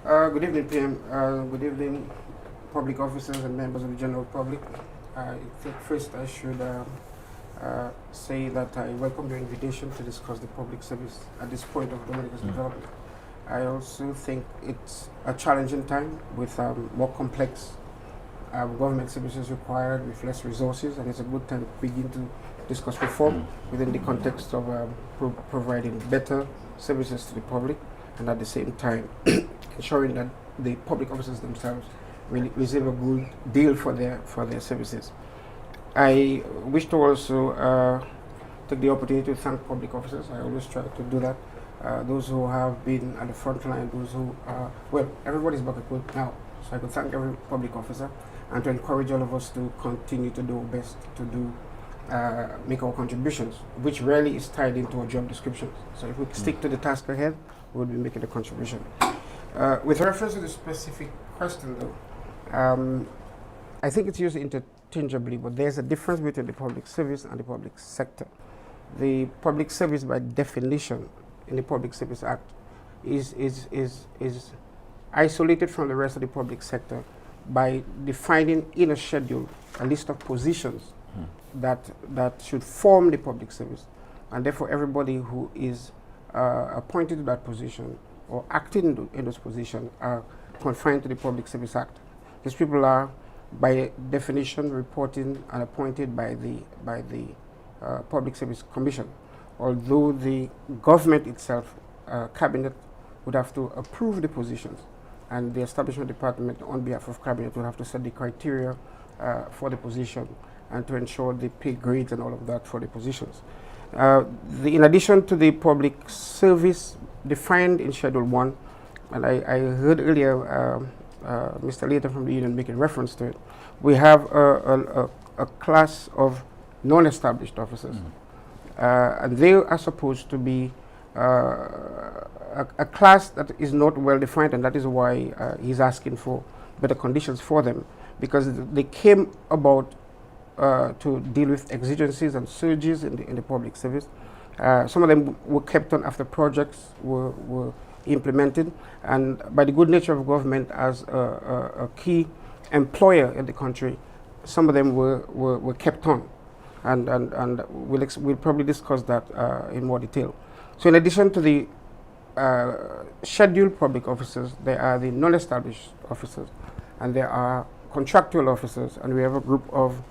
Good evening, PM. Good evening, public officers and members of the general public. First, I should say that I welcome your invitation to discuss the public service at this point of Dominica's development. I also think it's a challenging time with more complex government services required with less resources, and it's a good time to begin to discuss reform within the context of providing better services to the public, and at the same time ensuring that the public officers themselves will receive a good deal for their services. I wish to also take the opportunity to thank public officers. I always try to do that. Those who have been at the front line, those who well, everybody's back at work now, so I could thank every public officer and to encourage all of us to continue to do our best to make our contributions, which rarely is tied into our job descriptions. So if we stick to the task ahead, we'll be making a contribution. With reference to the specific question though, I think it's used interchangeably, but there's a difference between the public service and the public sector. The public service, by definition, in the Public Service Act, is isolated from the rest of the public sector by defining in a schedule a list of positions that should form the public service, and therefore everybody who is appointed to that position or acting in those positions are confined to the Public Service Act. These people are, by definition, reporting and appointed by the Public Service Commission, although the government itself, cabinet, would have to approve the positions, and the establishment department on behalf of cabinet would have to set the criteria for the position and to ensure the pay grades and all of that for the positions. In addition to the public service defined in Schedule 1, and I heard earlier Mr. Layton from the union making reference to it, we have a class of non-established officers, and they are supposed to be a class that is not well defined, and that is why he's asking for better conditions for them, because they came about to deal with exigencies and surges in the public service. Some of them were kept on after projects were implemented, and by the good nature of government as a key employer in the country, some of them were kept on, and we'll probably discuss that in more detail. So in addition to the scheduled public officers, there are the non-established officers, and there are contractual officers, and we have a group of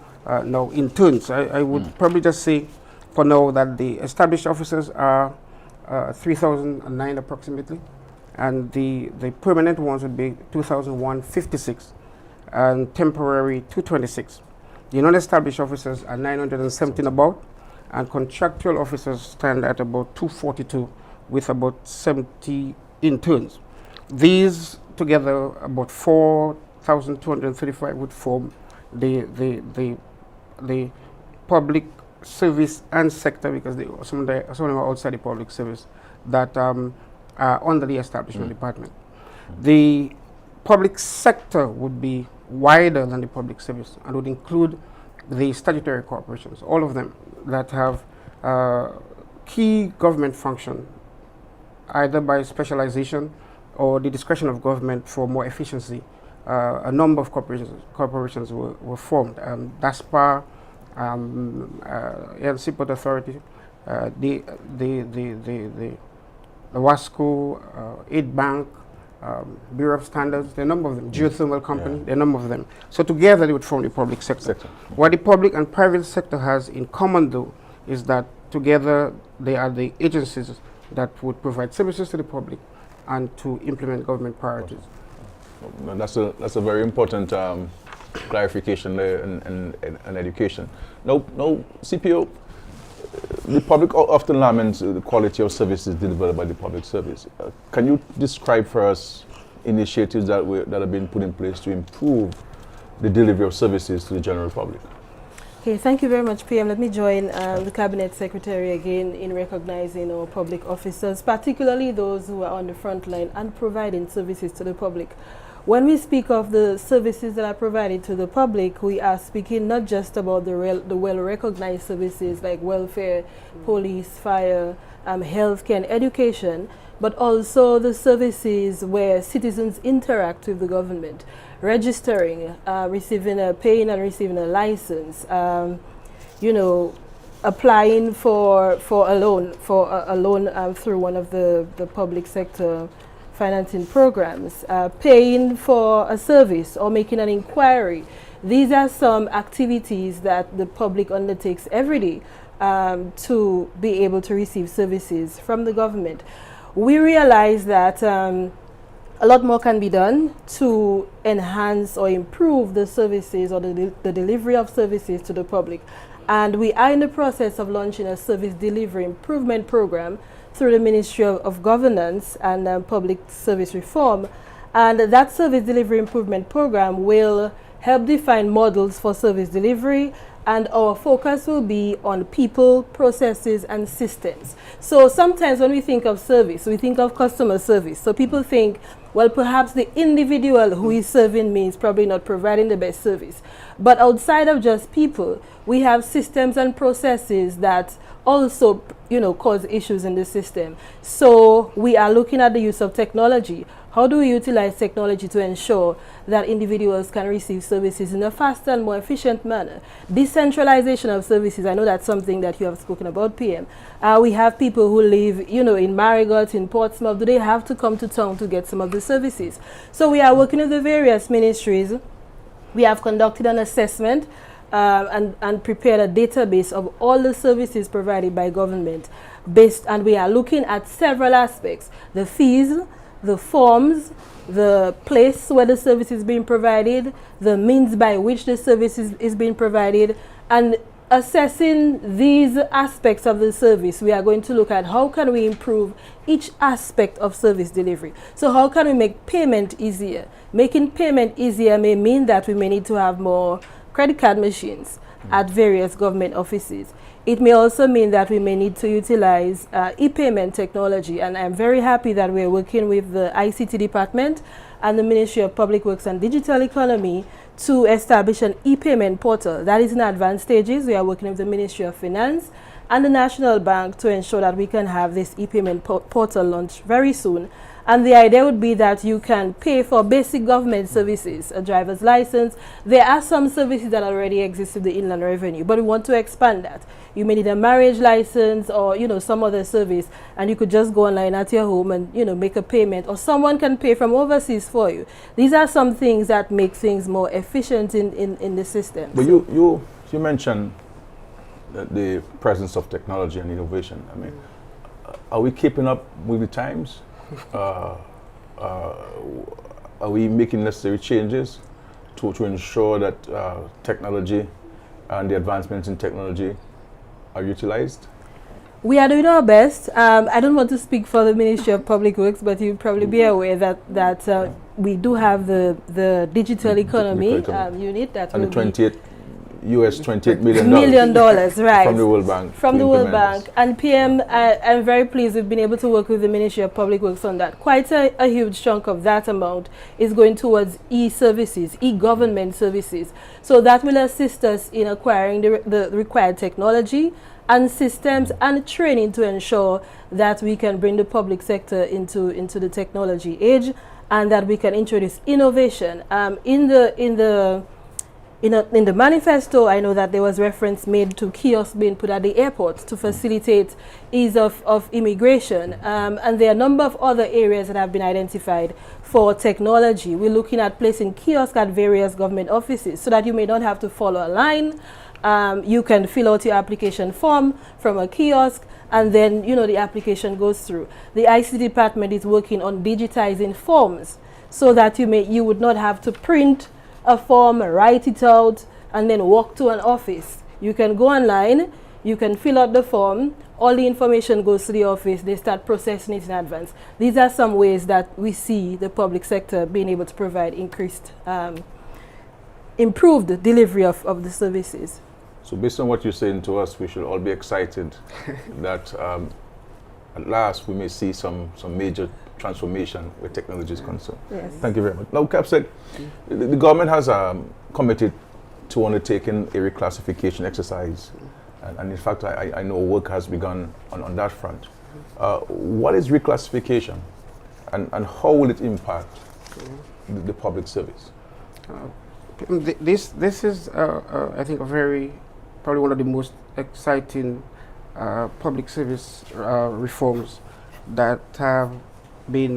now interns. I would probably just say for now that the established officers are 3,009 approximately, and the permanent ones would be 2,156, and temporary 226. The non-established officers are 917 about, and contractual officers stand at about 242 with about 70 interns. These together, about 4,235 would form the public service and sector, because some of them are outside the public service that are under the establishment department. The public sector would be wider than the public service and would include the statutory corporations, all of them that have key government function, either by specialization or the discretion of government for more efficiency. A number of corporations were formed. DASPA, Air Seaport Authority, the WASCO, Aid Bank, Bureau of Standards, there are a number of them, Geothermal Company, there are a number of them. So together they would form the public sector. What the public and private sector has in common, though, is that together they are the agencies that would provide services to the public and to implement government priorities. No, that's a very important clarification there and education. Now, CPO, the public often laments the quality of services delivered by the public service. Can you describe for us initiatives that have been put in place to improve the delivery of services to the general public? Okay, thank you very much, PM. Let me join the Cabinet Secretary again in recognizing our public officers, particularly those who are on the front line and providing services to the public. When we speak of the services that are provided to the public, we are speaking not just about the well-recognized services like welfare, police, fire, healthcare, and education, but also the services where citizens interact with the government, registering, paying and receiving a license, applying for a loan through one of the public sector financing programs, paying for a service or making an inquiry. These are some activities that the public undertakes every day to be able to receive services from the government. We realize that a lot more can be done to enhance or improve the services or the delivery of services to the public. And we are in the process of launching a service delivery improvement program through the Ministry of Governance and Public Service Reform. And that service delivery improvement program will help define models for service delivery and our focus will be on people, processes, and systems. So sometimes when we think of service, we think of customer service. So people think, well, perhaps the individual who is serving me is probably not providing the best service. But outside of just people, we have systems and processes that also, cause issues in the system. So we are looking at the use of technology. How do we utilize technology to ensure that individuals can receive services in a faster and more efficient manner? Decentralization of services, I know that's something that you have spoken about, PM. We have people who live, in Marigot, in Portsmouth. Do they have to come to town to get some of the services? So we are working with the various ministries. We have conducted an assessment and prepared a database of all the services provided by government and we are looking at several aspects: the fees, the forms, the place where the service is being provided, the means by which the service is being provided, and assessing these aspects of the service, we are going to look at how can we improve each aspect of service delivery. So how can we make payment easier? Making payment easier may mean that we may need to have more credit card machines at various government offices. It may also mean that we may need to utilize e-payment technology, and I'm very happy that we're working with the ICT department and the Ministry of Public Works and Digital Economy to establish an e-payment portal. That is in advanced stages. We are working with the Ministry of Finance and the National Bank to ensure that we can have this e-payment portal launched very soon. And the idea would be that you can pay for basic government services, a driver's license. There are some services that already exist with the Inland Revenue, but we want to expand that. You may need a marriage license or, some other service, and you could just go online at your home and, make a payment, or someone can pay from overseas for you. These are some things that make things more efficient in the system. But you mentioned the presence of technology and innovation. I mean, are we keeping up with the times? Are we making necessary changes to ensure that technology and the advancements in technology are utilized? We are doing our best. I don't want to speak for the Ministry of Public Works, but you'll probably be aware that we do have the digital economy unit that and will the $28 million right, from the World Bank. From the World Bank. And PM, I'm very pleased we've been able to work with the Ministry of Public Works on that. Quite a huge chunk of that amount is going towards e-services, e-government services. So that will assist us in acquiring the required technology and systems and training to ensure that we can bring the public sector into the technology age, and that we can introduce innovation. In the manifesto, I know that there was reference made to kiosks being put at the airport to facilitate ease of immigration. And there are a number of other areas that have been identified for technology. We're looking at placing kiosks at various government offices so that you may not have to follow a line. You can fill out your application form from a kiosk, and then the application goes through. The ICT department is working on digitizing forms so that you would not have to print a form, write it out, and then walk to an office. You can go online, you can fill out the form, all the information goes to the office, they start processing it in advance. These are some ways that we see the public sector being able to provide improved delivery of the services. So based on what you're saying to us, we should all be excited that at last we may see some major transformation where technology is concerned. Yes. Thank you very much. Now, Capsec, the government has committed to undertaking a reclassification exercise, and in fact, I know work has begun on that front. What is reclassification, and how will it impact the public service? This is, I think, probably one of the most exciting public service reforms that have been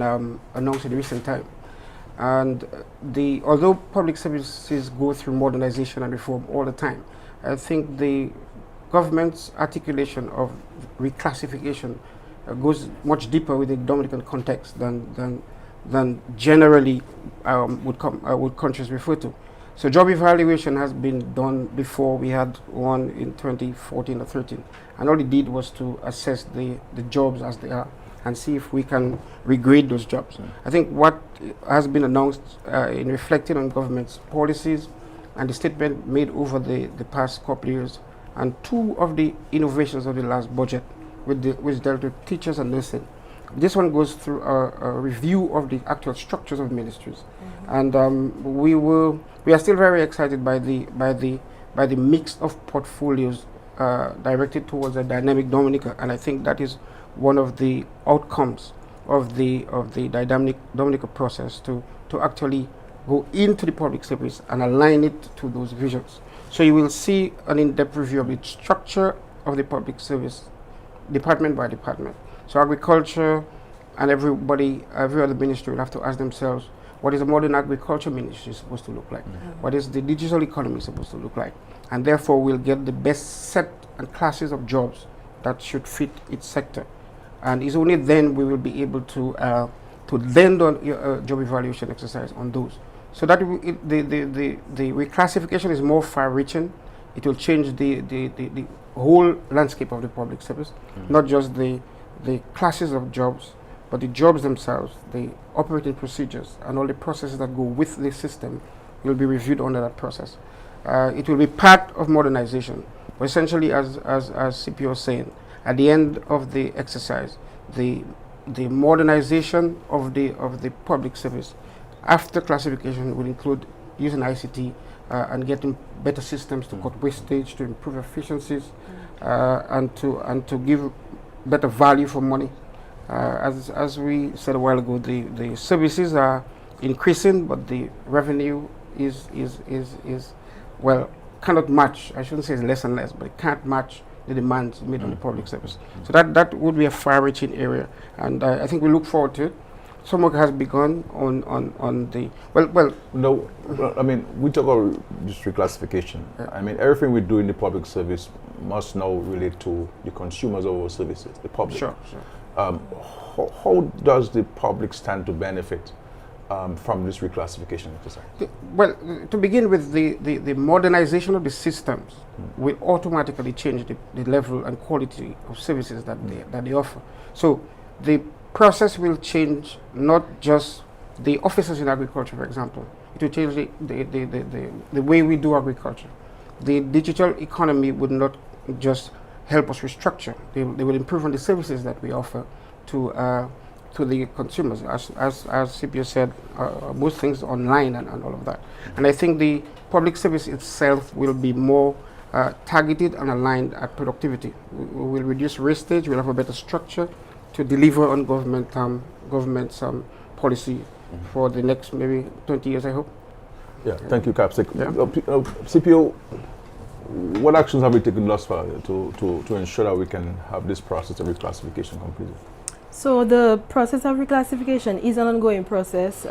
announced in recent time. And although public services go through modernization and reform all the time, I think the government's articulation of reclassification goes much deeper with the Dominican context than generally would countries refer to. So job evaluation has been done before. We had one in 2014 or 13, and all it did was to assess the jobs as they are and see if we can regrade those jobs. I think what has been announced in reflecting on government's policies and the statement made over the past couple of years, and two of the innovations of the last budget, which dealt with teachers and nursing. This one goes through a review of the actual structures of ministries, and we are still very excited by the mix of portfolios directed towards a dynamic Dominica, and I think that is one of the outcomes of the dynamic Dominica process to actually go into the public service and align it to those visions. So you will see an in-depth review of the structure of the public service, department by department. So agriculture and every other ministry will have to ask themselves, what is a modern agriculture ministry supposed to look like? What is the digital economy supposed to look like? And therefore we'll get the best set and classes of jobs that should fit its sector. And it's only then we will be able to then do a job evaluation exercise on those. So that the reclassification is more far-reaching. It will change the whole landscape of the public service, not just the classes of jobs, but the jobs themselves, the operating procedures, and all the processes that go with the system will be reviewed under that process. It will be part of modernization. But essentially, as CPO was saying, at the end of the exercise, the modernization of the public service after classification will include using ICT and getting better systems to cut wastage, to improve efficiencies, and to give better value for money. As we said a while ago, the services are increasing, but the revenue is well, cannot match. I shouldn't say it's less and less, but it can't match the demands made on the public service. So that would be a far-reaching area, and I think we look forward to it. Some work has begun on the No, I mean, we talk about this reclassification. I mean, everything we do in the public service must now relate to the consumers of our services, the public. Sure. How does the public stand to benefit from this reclassification exercise? Well, to begin with, the modernization of the systems will automatically change the level and quality of services that they offer. So the process will change not just the officers in agriculture, for example. It will change the way we do agriculture. The digital economy would not just help us restructure. They will improve on the services that we offer to the consumers. As CPO said, most things online and all of that. And I think the public service itself will be more targeted and aligned at productivity. We will reduce wastage, we'll have a better structure to deliver on government's policy for the next maybe 20 years, I hope. Yeah, thank you, Capsec. Yeah. CPO, what actions have we taken thus far to ensure that we can have this process of reclassification completed? So the process of reclassification is an ongoing process.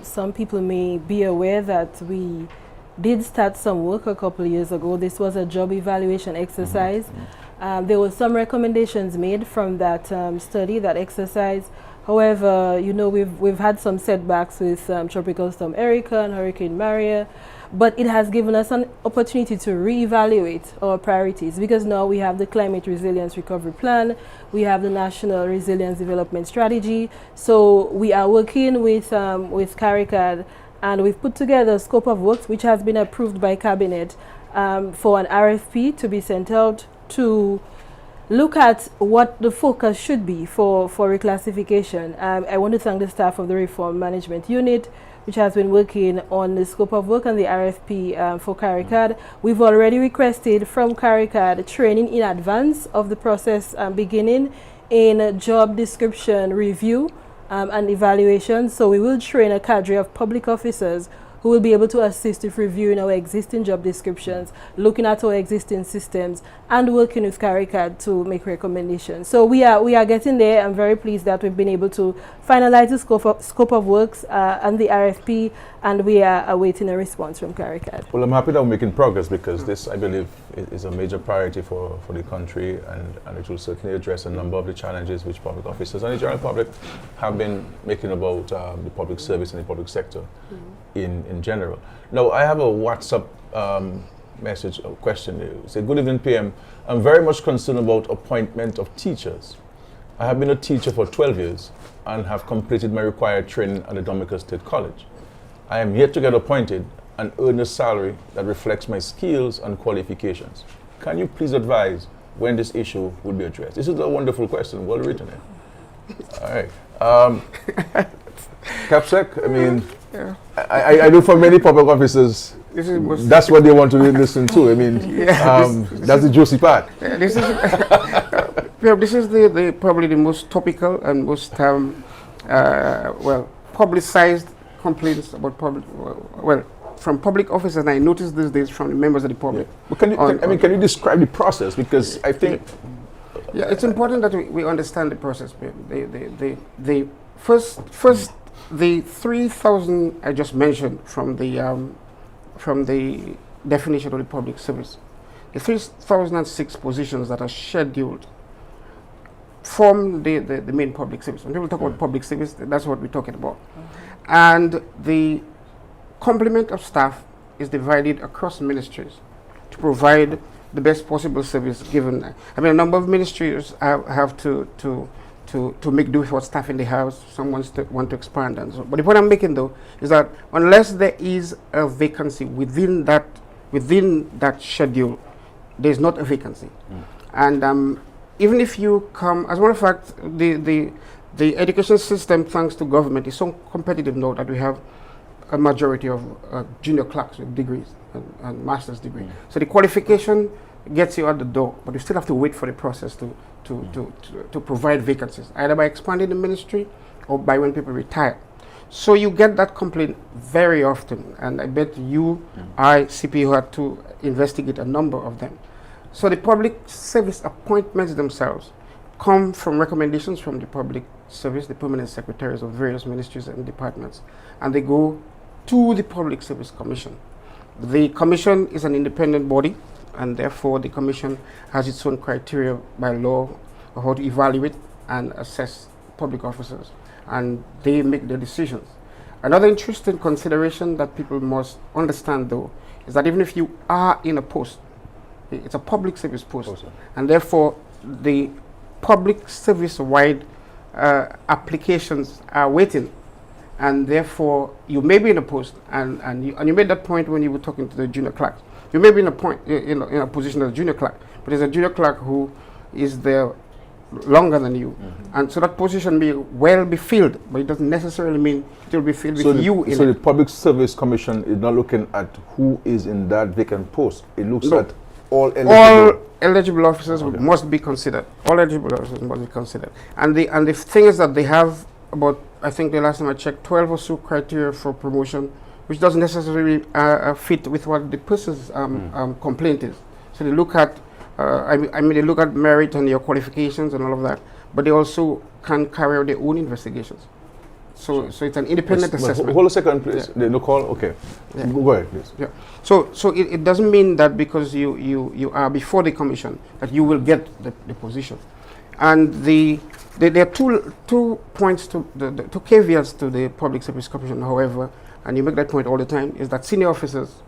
Some people may be aware that we did start some work a couple of years ago. This was a job evaluation exercise. There were some recommendations made from that study, that exercise. However, you know, we've had some setbacks with Tropical Storm Erica and Hurricane Maria, but it has given us an opportunity to reevaluate our priorities, because now we have the Climate Resilience Recovery Plan, we have the National Resilience Development Strategy. So we are working with CARICAD, and we've put together a scope of works which has been approved by Cabinet for an RFP to be sent out to look at what the focus should be for reclassification. I want to thank the staff of the Reform Management Unit, which has been working on the scope of work and the RFP for CARICAD. We've already requested from CARICAD training in advance of the process beginning in job description review and evaluation. So we will train a cadre of public officers who will be able to assist with reviewing our existing job descriptions, looking at our existing systems, and working with CARICAD to make recommendations. So we are getting there. I'm very pleased that we've been able to finalize the scope of works and the RFP, and we are awaiting a response from CARICAD. Well, I'm happy that we're making progress, because this, I believe, is a major priority for the country, and it will certainly address a number of the challenges which public officers and the general public have been making about the public service and the public sector in general. Now, I have a WhatsApp message or question. It says, good evening, PM. I'm very much concerned about appointment of teachers. I have been a teacher for 12 years and have completed my required training at the Dominica State College. I am yet to get appointed and earn a salary that reflects my skills and qualifications. Can you please advise when this issue will be addressed? This is a wonderful question, well written. All right. Capsec, I mean, Yeah. I know for many public officers, that's what they want to listen to. I mean, that's the juicy part. This is this is the probably the most topical and most well publicized complaints about public from public officers, and I noticed these days from the members of the public. But can you describe the process? Because I think it's important that we understand the process. The first the 3,000 I just mentioned from the definition of the public service, the 3,006 positions that are scheduled form the main public service. When people talk about public service, that's what we're talking about. And the complement of staff is divided across ministries to provide the best possible service given. I mean, a number of ministries have to make do with what staff in the house. Some want to expand and so. But the point I'm making though is that unless there is a vacancy within that schedule, there's not a vacancy. And even if you come, as a matter of fact, the education system, thanks to government, is so competitive now that we have a majority of junior clerks with degrees and master's degree. So the qualification gets you out the door, but you still have to wait for the process to provide vacancies, either by expanding the ministry or by when people retire. So you get that complaint very often, and I bet CPU had to investigate a number of them. So the public service appointments themselves come from recommendations from the public service, the permanent secretaries of various ministries and departments, and they go to the Public Service Commission. The commission is an independent body, and therefore the commission has its own criteria by law of how to evaluate and assess public officers, and they make their decisions. Another interesting consideration that people must understand though is that even if you are in a post, it's a public service post, and therefore the public service-wide applications are waiting, and therefore you may be in a post, and you made that point when you were talking to the junior clerks. You may be in a position as a junior clerk, but there's a junior clerk who is there longer than you, and so that position may well be filled, but it doesn't necessarily mean it will be filled with you in it. So the Public Service Commission is not looking at who is in that vacant post. It looks at all eligible officers must be considered. All eligible officers must be considered. And the thing is that they have about, I think the last time I checked, 12 or so criteria for promotion, which doesn't necessarily fit with what the person's complaint is. So they look at, they look at merit and your qualifications and all of that, but they also can carry out their own investigations. So it's an independent assessment. Hold a second, please. Yeah. No call. Okay. Yeah. Go ahead, please. Yeah. So it doesn't mean that because you are before the commission that you will get the position. And there are two points to the two caveats to the Public Service Commission. However, and you make that point all the time, is that senior officers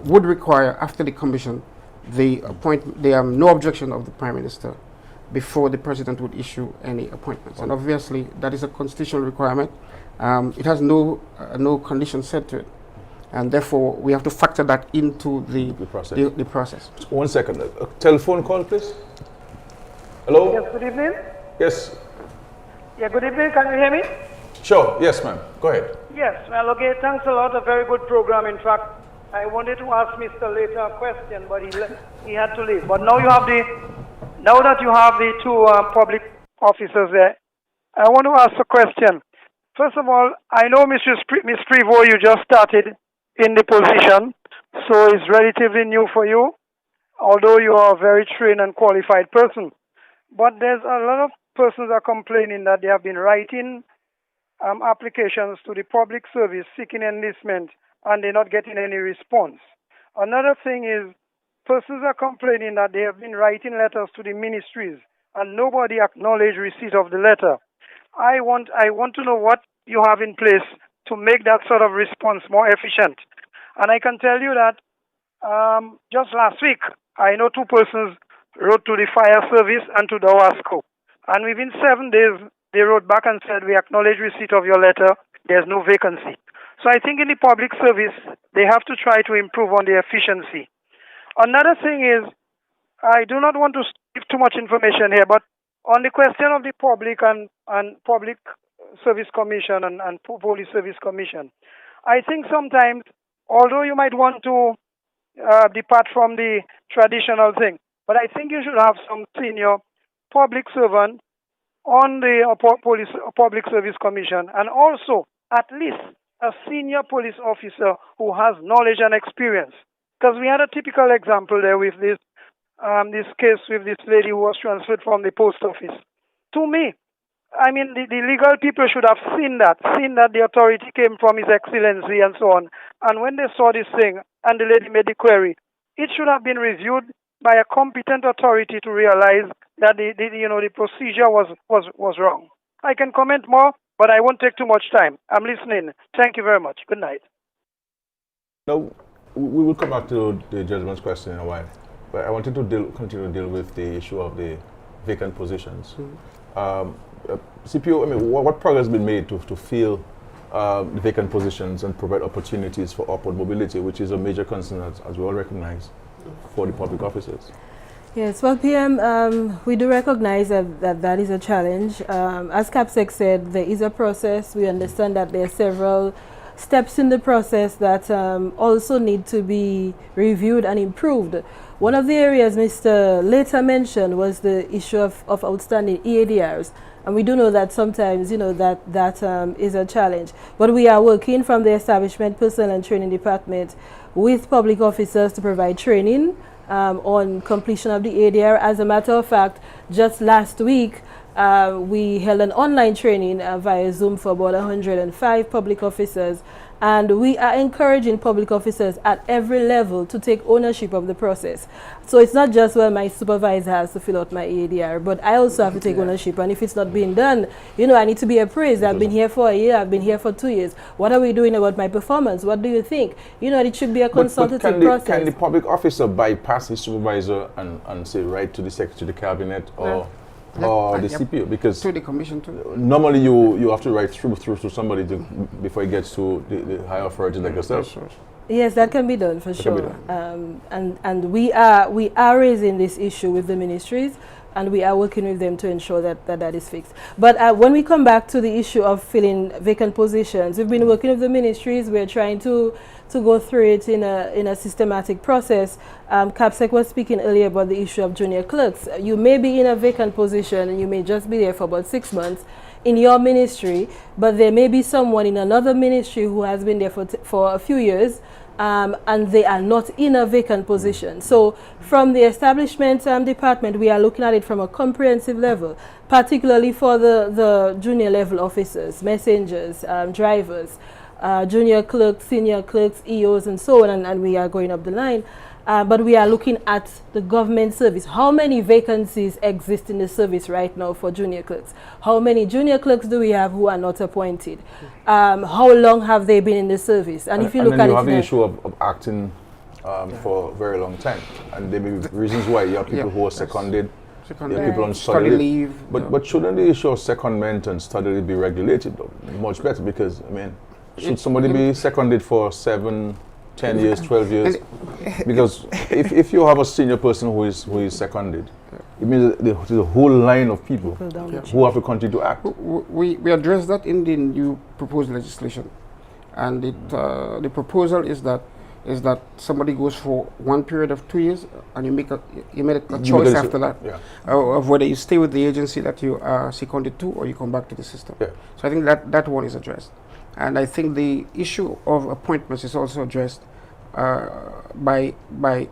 would require after the commission no objection of the Prime Minister before the President would issue any appointments. And obviously, that is a constitutional requirement. It has no condition set to it. And therefore, we have to factor that into the process. 1 second. A telephone call, please. Hello? Yes, good evening. Yes. Yeah, good evening. Can you hear me? Sure. Yes, ma'am. Go ahead. Yes. Well, okay. Thanks a lot. A very good program. In fact, I wanted to ask Mr. Later a question, but he had to leave. But now that you have the two public officers there, I want to ask a question. First of all, I know Miss Prevost, you just started in the position, so it's relatively new for you, although you are a very trained and qualified person. But there's a lot of persons are complaining that they have been writing applications to the public service seeking enlistment, and they're not getting any response. Another thing is, persons are complaining that they have been writing letters to the ministries and nobody acknowledged receipt of the letter. I want to know what you have in place to make that sort of response more efficient. And I can tell you that just last week, I know two persons wrote to the fire service and to the OASCO. And within 7 days, they wrote back and said, we acknowledge receipt of your letter. There's no vacancy. So I think in the public service, they have to try to improve on the efficiency. Another thing is, I do not want to give too much information here, but on the question of the public and public service commission and police service commission, I think sometimes, although you might want to depart from the traditional thing, but I think you should have some senior public servant on the public service commission, and also at least a senior police officer who has knowledge and experience. Because we had a typical example there with this case with this lady who was transferred from the post office. To me, I mean, the legal people should have seen that the authority came from His Excellency and so on. And when they saw this thing and the lady made the query, it should have been reviewed by a competent authority to realize that the procedure was wrong. I can comment more, but I won't take too much time. I'm listening. Thank you very much. Good night. Now, we will come back to the gentleman's question in a while, but I wanted to continue to deal with the issue of the vacant positions. CPO, I mean, what progress has been made to fill the vacant positions and provide opportunities for upward mobility, which is a major concern, as we all recognize, for the public officers? Yes, well, PM, we do recognize that is a challenge. As CAPSEC said, there is a process. We understand that there are several steps in the process that also need to be reviewed and improved. One of the areas Mr. Later mentioned was the issue of outstanding EADRs. And we do know that sometimes, that is a challenge. But we are working from the Establishment Personnel and Training Department with public officers to provide training on completion of the ADR. As a matter of fact, just last week, we held an online training via Zoom for about 105 public officers, and we are encouraging public officers at every level to take ownership of the process. So it's not just, well, my supervisor has to fill out my ADR, but I also have to take ownership, and if it's not being done, I need to be appraised. I've been here for a year, I've been here for 2 years. What are we doing about my performance? What do you think? It should be a consultative process. Can the public officer bypass his supervisor and say, write to the Secretary of the Cabinet or the CPO? Because to the commission too. Normally you have to write through somebody before it gets to the higher authority like yourself. Yes, that can be done for sure. And we are raising this issue with the ministries, and we are working with them to ensure that is fixed. But when we come back to the issue of filling vacant positions, we've been working with the ministries. We're trying to go through it in a systematic process. CAPSEC was speaking earlier about the issue of junior clerks. You may be in a vacant position and you may just be there for about 6 months in your ministry, but there may be someone in another ministry who has been there for a few years, and they are not in a vacant position. So from the establishment department, we are looking at it from a comprehensive level, particularly for the junior level officers, messengers, drivers, junior clerks, senior clerks, EOs, and so on, and we are going up the line. But we are looking at the government service. How many vacancies exist in the service right now for junior clerks? How many junior clerks do we have who are not appointed? How long have they been in the service? And if you look at it, you have the issue of acting for a very long time, and there may be reasons why you have people who are seconded. There are people on study leave. But shouldn't the issue of secondment and study leave be regulated much better? Because should somebody be seconded for 7, 10 years, 12 years? Because if you have a senior person who is seconded, it means there's a whole line of people who have to continue to act. We address that in the new proposed legislation, and the proposal is that somebody goes for one period of 2 years, and you make a choice after that of whether you stay with the agency that you are seconded to or you come back to the system. So I think that one is addressed. And I think the issue of appointments is also addressed by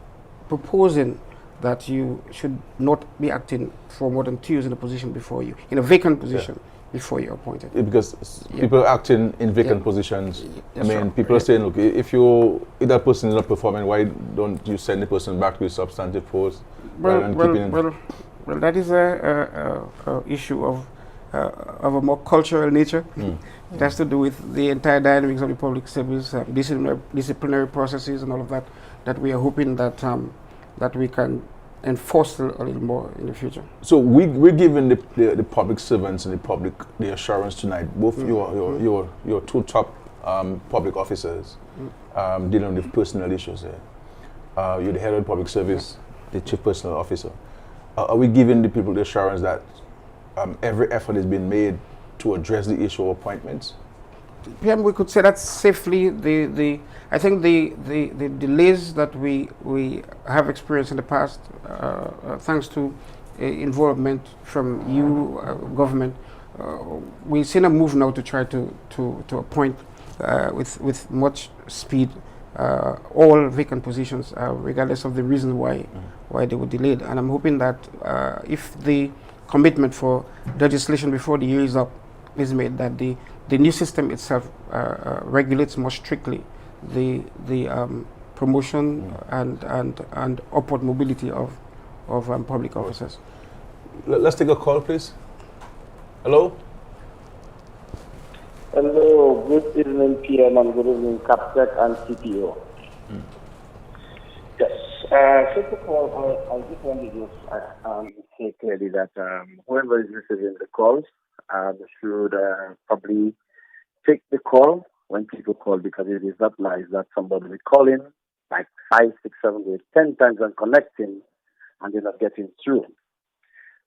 proposing that you should not be acting for more than 2 years in a position before you, in a vacant position before you're appointed. Because people acting in vacant positions, people are saying, look, if that person is not performing, why don't you send the person back to a substantive post? Well, that is a issue of a more cultural nature. It has to do with the entire dynamics of the public service, disciplinary processes and all of that we are hoping that we can enforce a little more in the future. So we're giving the public servants and the public the assurance tonight, both your two top public officers dealing with personal issues there. You're the head of the public service, the chief personal officer. Are we giving the people the assurance that every effort is being made to address the issue of appointments? PM, we could say that safely. I think the delays that we have experienced in the past, thanks to involvement from government, we've seen a move now to try to appoint with much speed all vacant positions, regardless of the reason why they were delayed. And I'm hoping that if the commitment for legislation before the year is up is made, that the new system itself regulates more strictly the promotion and upward mobility of public officers. Let's take a call, please. Hello? Hello, good evening PM and good evening CapTech and CPO. Yes, first of all, I just want to say clearly that whoever is receiving the calls should probably take the call when people call, because it is not nice that somebody will call in like 5, 6, 7, 8, 10 times and connecting and they're not getting through.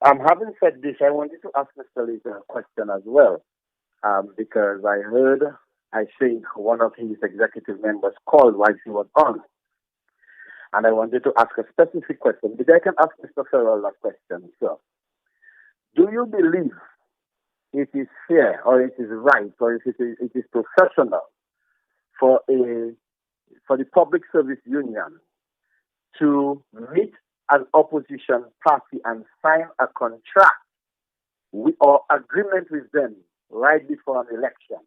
Having said this, I wanted to ask Mr. Lee a question as well, because I think one of his executive members called while he was on. And I wanted to ask a specific question. Maybe I can ask Mr. Farrell that question, sir. Do you believe it is fair, or it is right, or it is professional for the Public Service Union to meet an opposition party and sign a contract or agreement with them right before an election?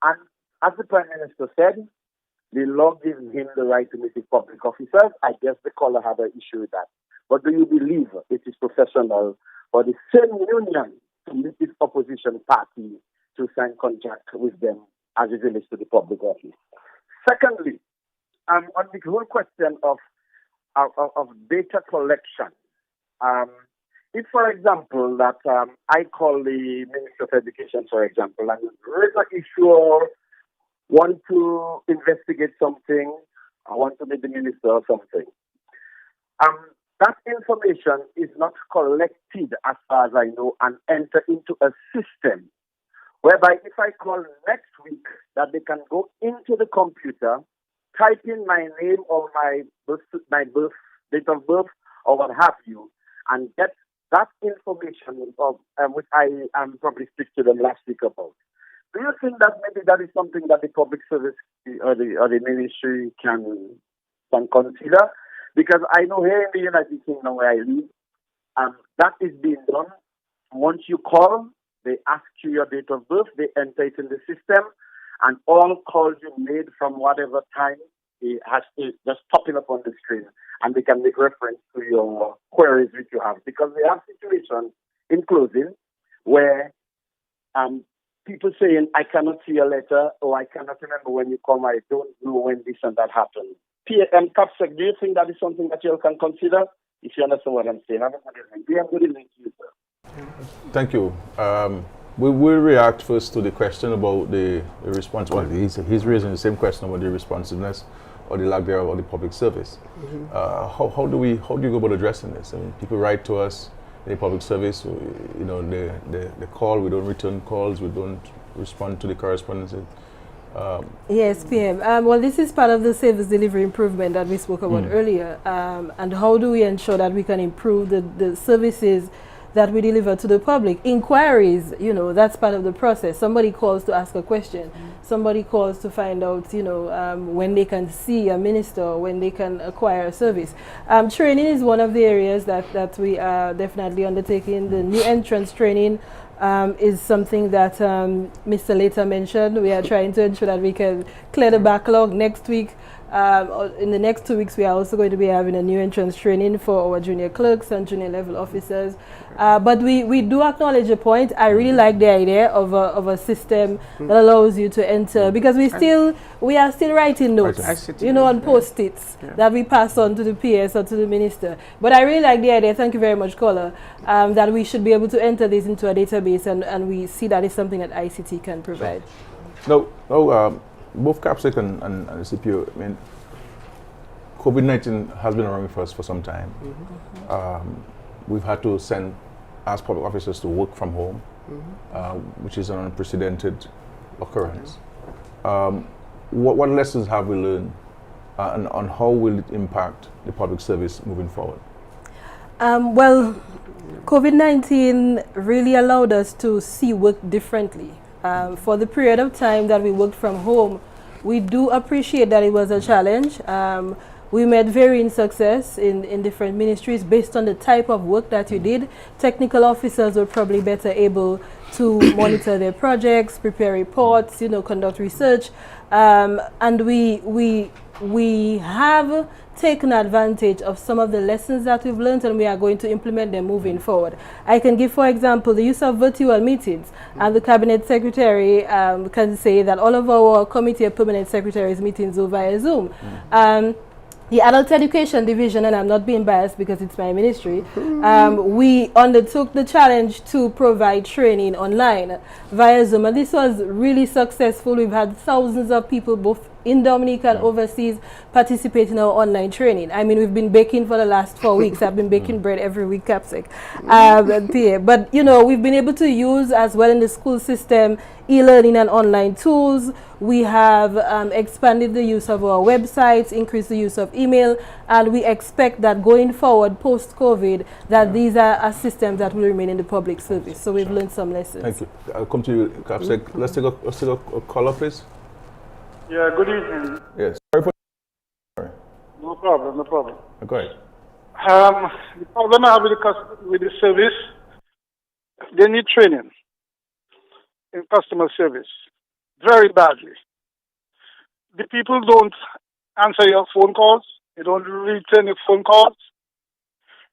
And as the Prime Minister said, the law gives him the right to meet with public officers. I guess the caller had an issue with that. But do you believe it is professional for the same union to meet this opposition party to sign contract with them as it relates to the public office? Secondly, on the whole question of data collection, if, for example, that I call the Minister of Education, for example, and raise an issue or want to investigate something, I want to meet the minister or something, that information is not collected, as far as I know, and enter into a system whereby if I call next week, that they can go into the computer, type in my name or my date of birth or what have you, and get that information of which I probably speak to them last week about. Do you think that maybe that is something that the public service or the ministry can consider? Because I know here in the United Kingdom where I live, that is being done. Once you call, they ask you your date of birth, they enter it in the system, and all calls you made from whatever time it has to just popping up on the screen, and they can make reference to your queries which you have. Because we have situations in closing where people saying, I cannot see a letter, or I cannot remember when you come, I don't know when this and that happened. CapSec, do you think that is something that you can consider? If you understand what I'm saying. Have a good evening to you, sir. Thank you. We will react first to the question about the response. Well, he's raising the same question about the responsiveness or the lack thereof of the public service. How do you go about addressing this? I mean, people write to us in the public service, they call, we don't return calls, we don't respond to the correspondences. Yes, PM. Well, this is part of the service delivery improvement that we spoke about earlier. And how do we ensure that we can improve the services that we deliver to the public? Inquiries, that's part of the process. Somebody calls to ask a question. Somebody calls to find out, when they can see a minister or when they can acquire a service. Training is one of the areas that we are definitely undertaking. The new entrance training is something that Mr. Later mentioned. We are trying to ensure that we can clear the backlog next week. In the next 2 weeks, we are also going to be having a new entrance training for our junior clerks and junior level officers. But we do acknowledge a point. I really like the idea of a system that allows you to enter, because we are still writing notes, on post-its that we pass on to the PS or to the minister. But I really like the idea, thank you very much, caller, that we should be able to enter this into a database, and we see that is something that ICT can provide. No, both CAPSEC and the CPO, I mean, COVID-19 has been around with us for some time. We've had to send, as public officers, to work from home, which is an unprecedented occurrence. What lessons have we learned, and on how will it impact the public service moving forward? Well, COVID-19 really allowed us to see work differently. For the period of time that we worked from home, we do appreciate that it was a challenge. We made varying success in different ministries based on the type of work that you did. Technical officers were probably better able to monitor their projects, prepare reports, conduct research, and we have taken advantage of some of the lessons that we've learned, and we are going to implement them moving forward. I can give, for example, the use of virtual meetings, and the Cabinet Secretary can say that all of our Committee of Permanent Secretaries meetings are via Zoom. The Adult Education Division, and I'm not being biased because it's my ministry, we undertook the challenge to provide training online via Zoom, and this was really successful. We've had thousands of people, both in Dominica and overseas, participate in our online training. I mean, we've been baking for the last 4 weeks. I've been baking bread every week, CAPSEC. But, we've been able to use, as well in the school system, e-learning and online tools. We have expanded the use of our websites, increased the use of email, and we expect that going forward, post-COVID, that these are systems that will remain in the public service. So we've learned some lessons. Thank you. I'll come to you, CAPSEC. Let's take a caller, please. Yeah, good evening. Yes. Sorry. No problem, no problem. Go ahead. The problem I have with the service, they need training in customer service very badly. The people don't answer your phone calls. They don't return your phone calls.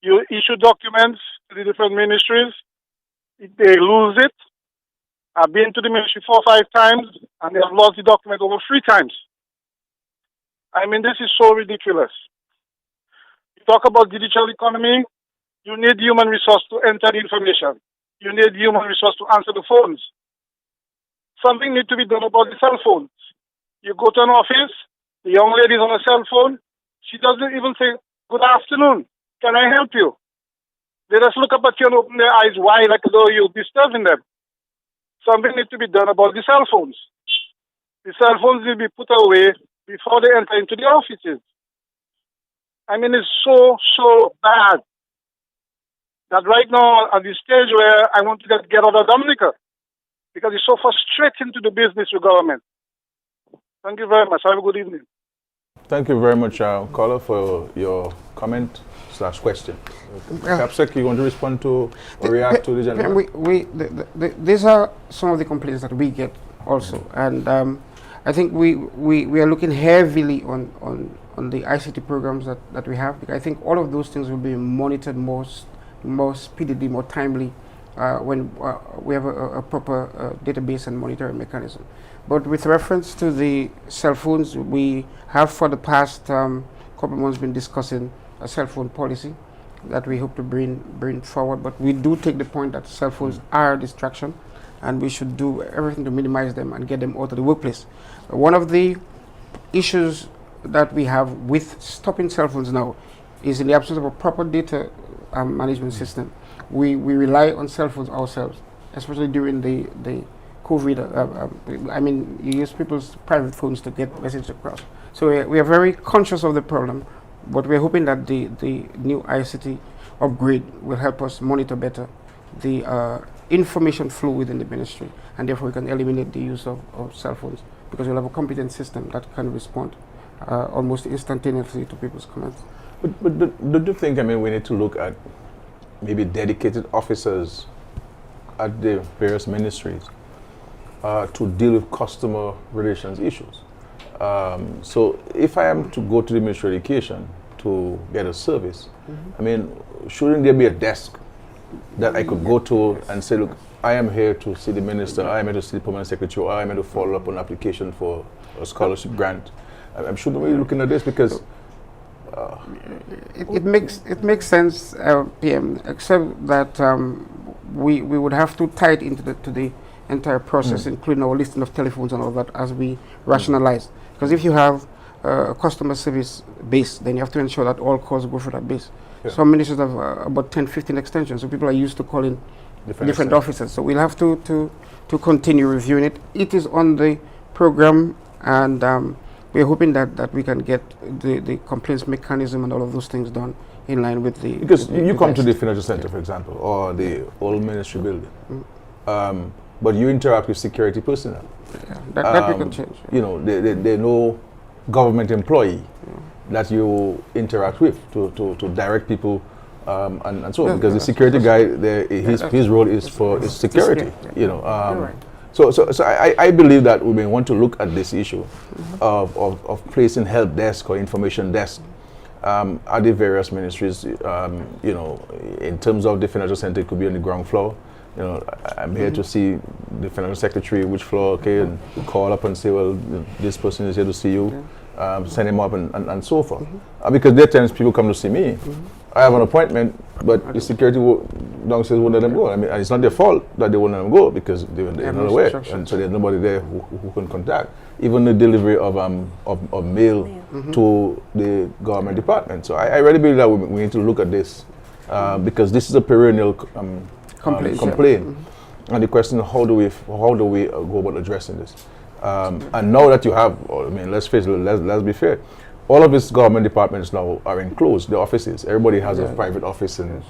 You issue documents to the different ministries. They lose it. I've been to the ministry 4 or 5 times, and they have lost the document over 3 times. I mean, this is so ridiculous. You talk about digital economy, you need human resource to enter the information. You need human resource to answer the phones. Something needs to be done about the cell phones. You go to an office, the young lady is on a cell phone, she doesn't even say, "Good afternoon, can I help you?" They just look up at you and open their eyes wide like though you're disturbing them. Something needs to be done about the cell phones. The cell phones will be put away before they enter into the offices. I mean, it's so bad that right now at the stage where I want to get out of Dominica because it's so frustrating to the business with government. Thank you very much. Have a good evening. Thank you very much, caller, for your comment / question. CAPSEC, you want to respond to or react to the gentleman? These are some of the complaints that we get also, and I think we are looking heavily on the ICT programs that we have. I think all of those things will be monitored more speedily, more timely when we have a proper database and monitoring mechanism. But with reference to the cell phones, we have for the past couple of months been discussing a cell phone policy that we hope to bring forward. But we do take the point that cell phones are a distraction, and we should do everything to minimize them and get them out of the workplace. One of the issues that we have with stopping cell phones now is in the absence of a proper data management system. We rely on cell phones ourselves, especially during the COVID. I mean, you use people's private phones to get messages across. So we are very conscious of the problem, but we're hoping that the new ICT upgrade will help us monitor better the information flow within the ministry, and therefore we can eliminate the use of cell phones, because we'll have a competent system that can respond almost instantaneously to people's comments. But do you think, we need to look at maybe dedicated officers at the various ministries to deal with customer relations issues? So if I am to go to the Ministry of Education to get a service, shouldn't there be a desk that I could go to and say, look, I am here to see the minister, I am here to see the permanent secretary, or I am here to follow up on an application for a scholarship grant? I'm sure we're looking at this because it makes sense, PM, except that we would have to tie it into the entire process, including our listing of telephones and all that, as we rationalize. Because if you have a customer service base, then you have to ensure that all calls go through that base. Yeah. Some ministries have about 10, 15 extensions, so people are used to calling different officers. So we'll have to continue reviewing it. It is on the program, and we're hoping that we can get the complaints mechanism and all of those things done in line with the... Because you come to the financial center, for example, or the old ministry building, but you interact with security personnel. Yeah, that we can change. You know, they know government employee that you interact with to direct people and so on, because the security guy, his role is for security. You know, right. so I believe that we may want to look at this issue of placing help desk or information desk at the various ministries. You know, in terms of the financial center, it could be on the ground floor. You know, I'm here to see the financial secretary, which floor, okay, and call up and say, well, you know, this person is here to see you, send him up and so forth. Because there are times people come to see me. I have an appointment, but the security downstairs won't let them go. I mean, and it's not their fault that they won't let them go, because they're not aware, and so there's nobody there who can contact. Even the delivery of mail to the government department. So I really believe that we need to look at this, because this is a perennial complaint. And the question is, how do we go about addressing this? And now that you have, I mean, let's face it, let's be fair. All of these government departments now are enclosed, the offices. Everybody has a private office and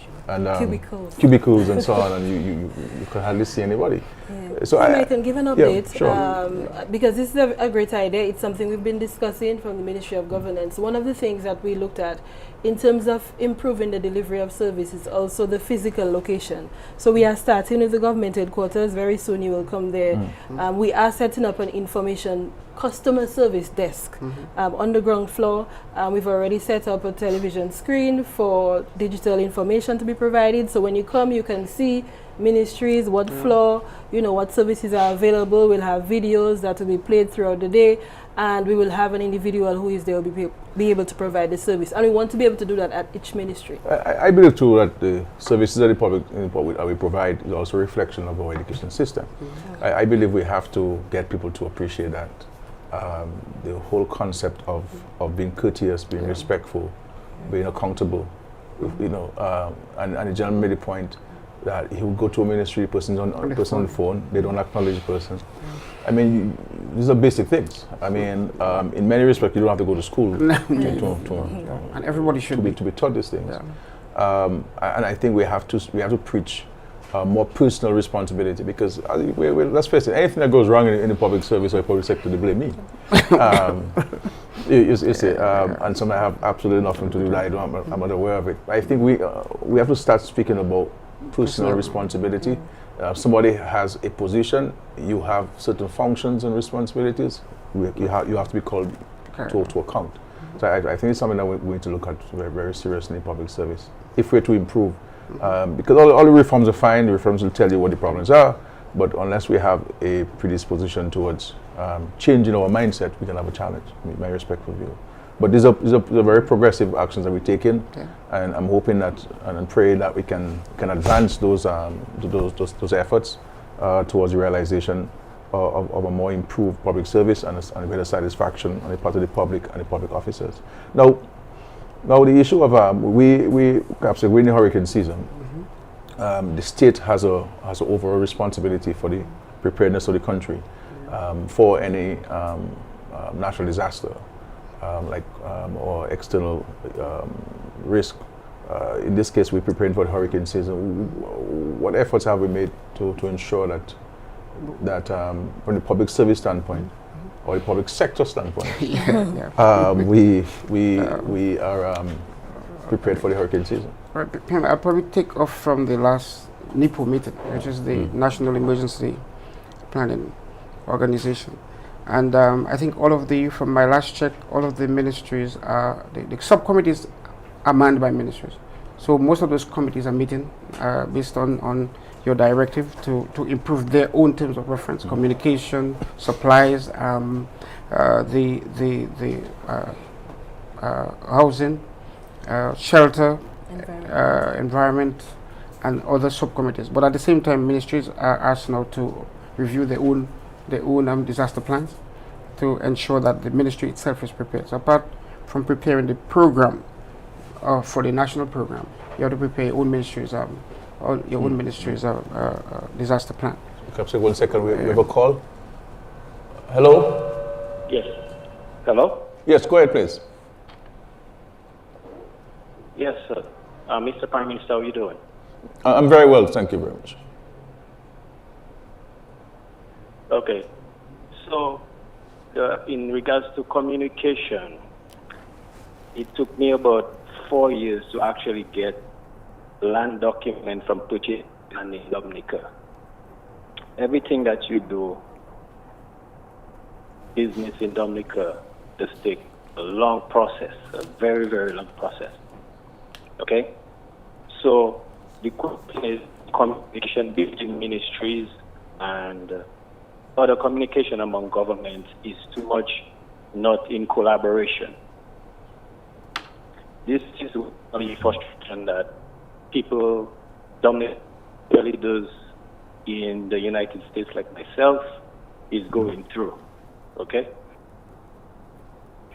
cubicles and so on, and you can hardly see anybody. So I can give an update, sure. Because this is a great idea. It's something we've been discussing from the Ministry of Governance. One of the things that we looked at in terms of improving the delivery of service is also the physical location. So we are starting with the government headquarters. Very soon you will come there. We are setting up an information customer service desk on the ground floor. We've already set up a television screen for digital information to be provided. So when you come, you can see ministries, what floor, you know, what services are available. We'll have videos that will be played throughout the day, and we will have an individual who is there will be able to provide the service. And we want to be able to do that at each ministry. I believe too that the services that the public we provide is also a reflection of our education system. I believe we have to get people to appreciate that. The whole concept of being courteous, being respectful, being accountable, you know, and the gentleman made the point that he would go to a ministry, person on the phone, they don't acknowledge the person. I mean, these are basic things. I mean, in many respects, you don't have to go to school and everybody should be taught these things. And I think we have to preach more personal responsibility, because let's face it, anything that goes wrong in the public service or public sector, they blame me. You see, and some have absolutely nothing to do with that. I'm not aware of it. I think we have to start speaking about personal responsibility. Somebody has a position, you have certain functions and responsibilities, you have to be called to account. So I think it's something that we need to look at very, very seriously in public service if we're to improve. Because all the reforms are fine, the reforms will tell you what the problems are, but unless we have a predisposition towards changing our mindset, we can have a challenge, my respectful view. But these are very progressive actions that we're taking, and I'm hoping that and praying that we can advance those efforts towards the realization of a more improved public service and a greater satisfaction on the part of the public and the public officers. Now the issue of perhaps we're in the hurricane season. The state has an overall responsibility for the preparedness of the country for any natural disaster. Or external risk. In this case, we're preparing for the hurricane season. What efforts have we made to ensure that from the public service standpoint or the public sector standpoint, we are prepared for the hurricane season? Right, I'll probably take off from the last NEPO meeting, which is the National Emergency Planning Organization. And I think from my last check, all of the ministries the subcommittees are manned by ministries. So most of those committees are meeting based on your directive to improve their own terms of reference, communication, supplies, the housing, shelter, environment, and other subcommittees. But at the same time, ministries are asked now to review their own disaster plans to ensure that the ministry itself is prepared. So apart from preparing the program for the national program, you have to prepare your own ministry's disaster plan. Okay, 1 second. We have a call. Hello. Yes. Hello? Yes, go ahead, please. Yes, sir. Mr. Prime Minister, how are you doing? I'm very well, thank you very much. Okay. So, in regards to communication, it took me about 4 years to actually get land document from purchase land in Dominica. Everything that you do, business in Dominica, does take a long process, a very, very long process. Okay? So the question is communication between ministries and other communication among governments is too much not in collaboration. This is only frustration that people, dominant leaders in the United States like myself, is going through. Okay?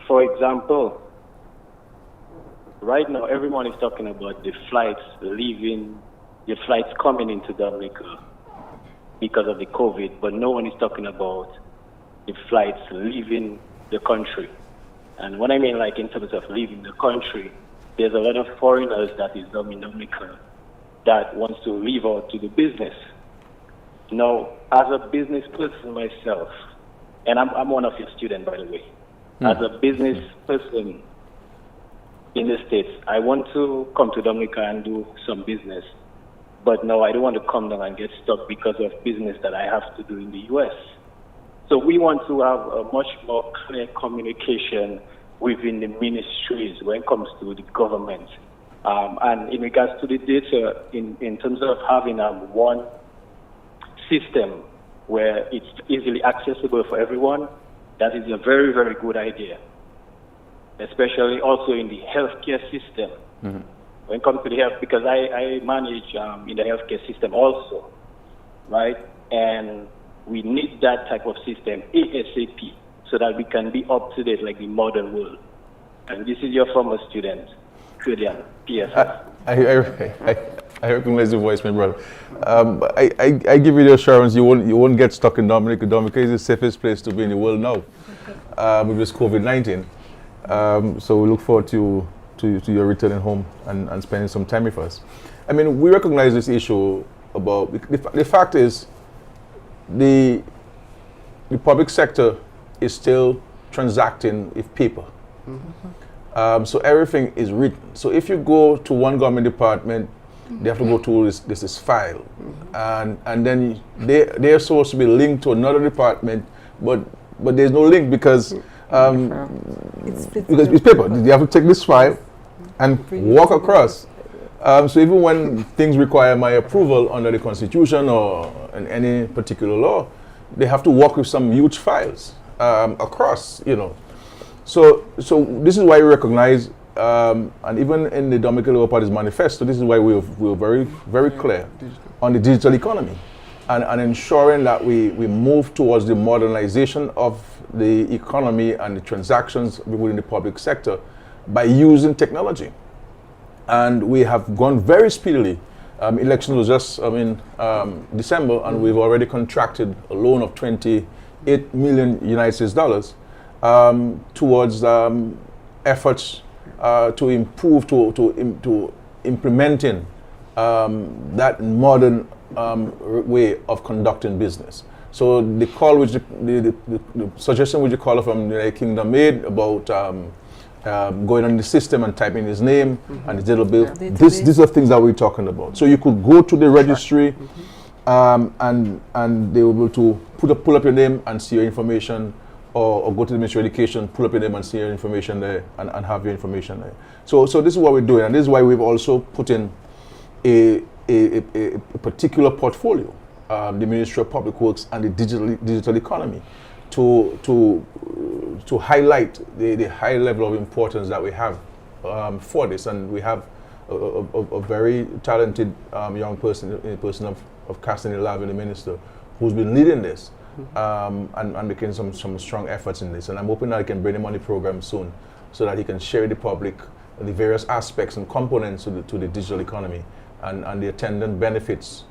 For example, right now everyone is talking about the flights coming into Dominica because of the COVID, but no one is talking about the flights leaving the country. And what I mean, like in terms of leaving the country, there's a lot of foreigners that is in Dominica that wants to leave out to do business. Now, as a business person myself, and I'm one of your students, by the way, as a business person in the States, I want to come to Dominica and do some business. But no, I don't want to come down and get stuck because of business that I have to do in the U.S. So we want to have a much more clear communication within the ministries when it comes to the government. And in regards to the data, in terms of having one system where it's easily accessible for everyone, that is a very, very good idea. Especially also in the healthcare system. Mm-hmm. When it comes to the health, because I manage in the healthcare system also, right? And we need that type of system ASAP so that we can be up to date like the modern world. And this is your former student, Kudian, PSS. I recognize your voice, my brother. I give you the assurance you won't get stuck in Dominica. Dominica is the safest place to be in the world now with this COVID-19. So we look forward to your returning home and spending some time with us. I mean, we recognize this issue about, the fact is, the public sector is still transacting with paper. Mm-hmm. So everything is written. So if you go to one government department, they have to go to this file. Mm-hmm. And then they're supposed to be linked to another department, but there's no link because it's paper. You have to take this file and walk across. So even when things require my approval under the Constitution or in any particular law, they have to walk with some huge files across, you know. So this is why we recognize, and even in the Dominica Labour Party's manifesto, this is why we were very, very clear on the digital economy and ensuring that we move towards the modernization of the economy and the transactions within the public sector by using technology. And we have gone very speedily. Election was just December, and we've already contracted a loan of $28 million United States dollars towards efforts to improve, to implementing that modern way of conducting business. So the call, which the suggestion which the caller from the United Kingdom made about going on the system and typing his name and his little bill, these are things that we're talking about. So you could go to the registry and they will be able to pull up your name and see your information, or go to the Ministry of Education, pull up your name and see your information there and have your information there. So this is what we're doing, and this is why we've also put in a particular portfolio, the Ministry of Public Works and the digital economy, to highlight the high level of importance that we have for this. And we have a very talented young person, in the person of Cassidy Lavin, the minister, who's been leading this and making some strong efforts in this. And I'm hoping that I can bring him on the program soon so that he can share with the public the various aspects and components to the digital economy and the attendant benefits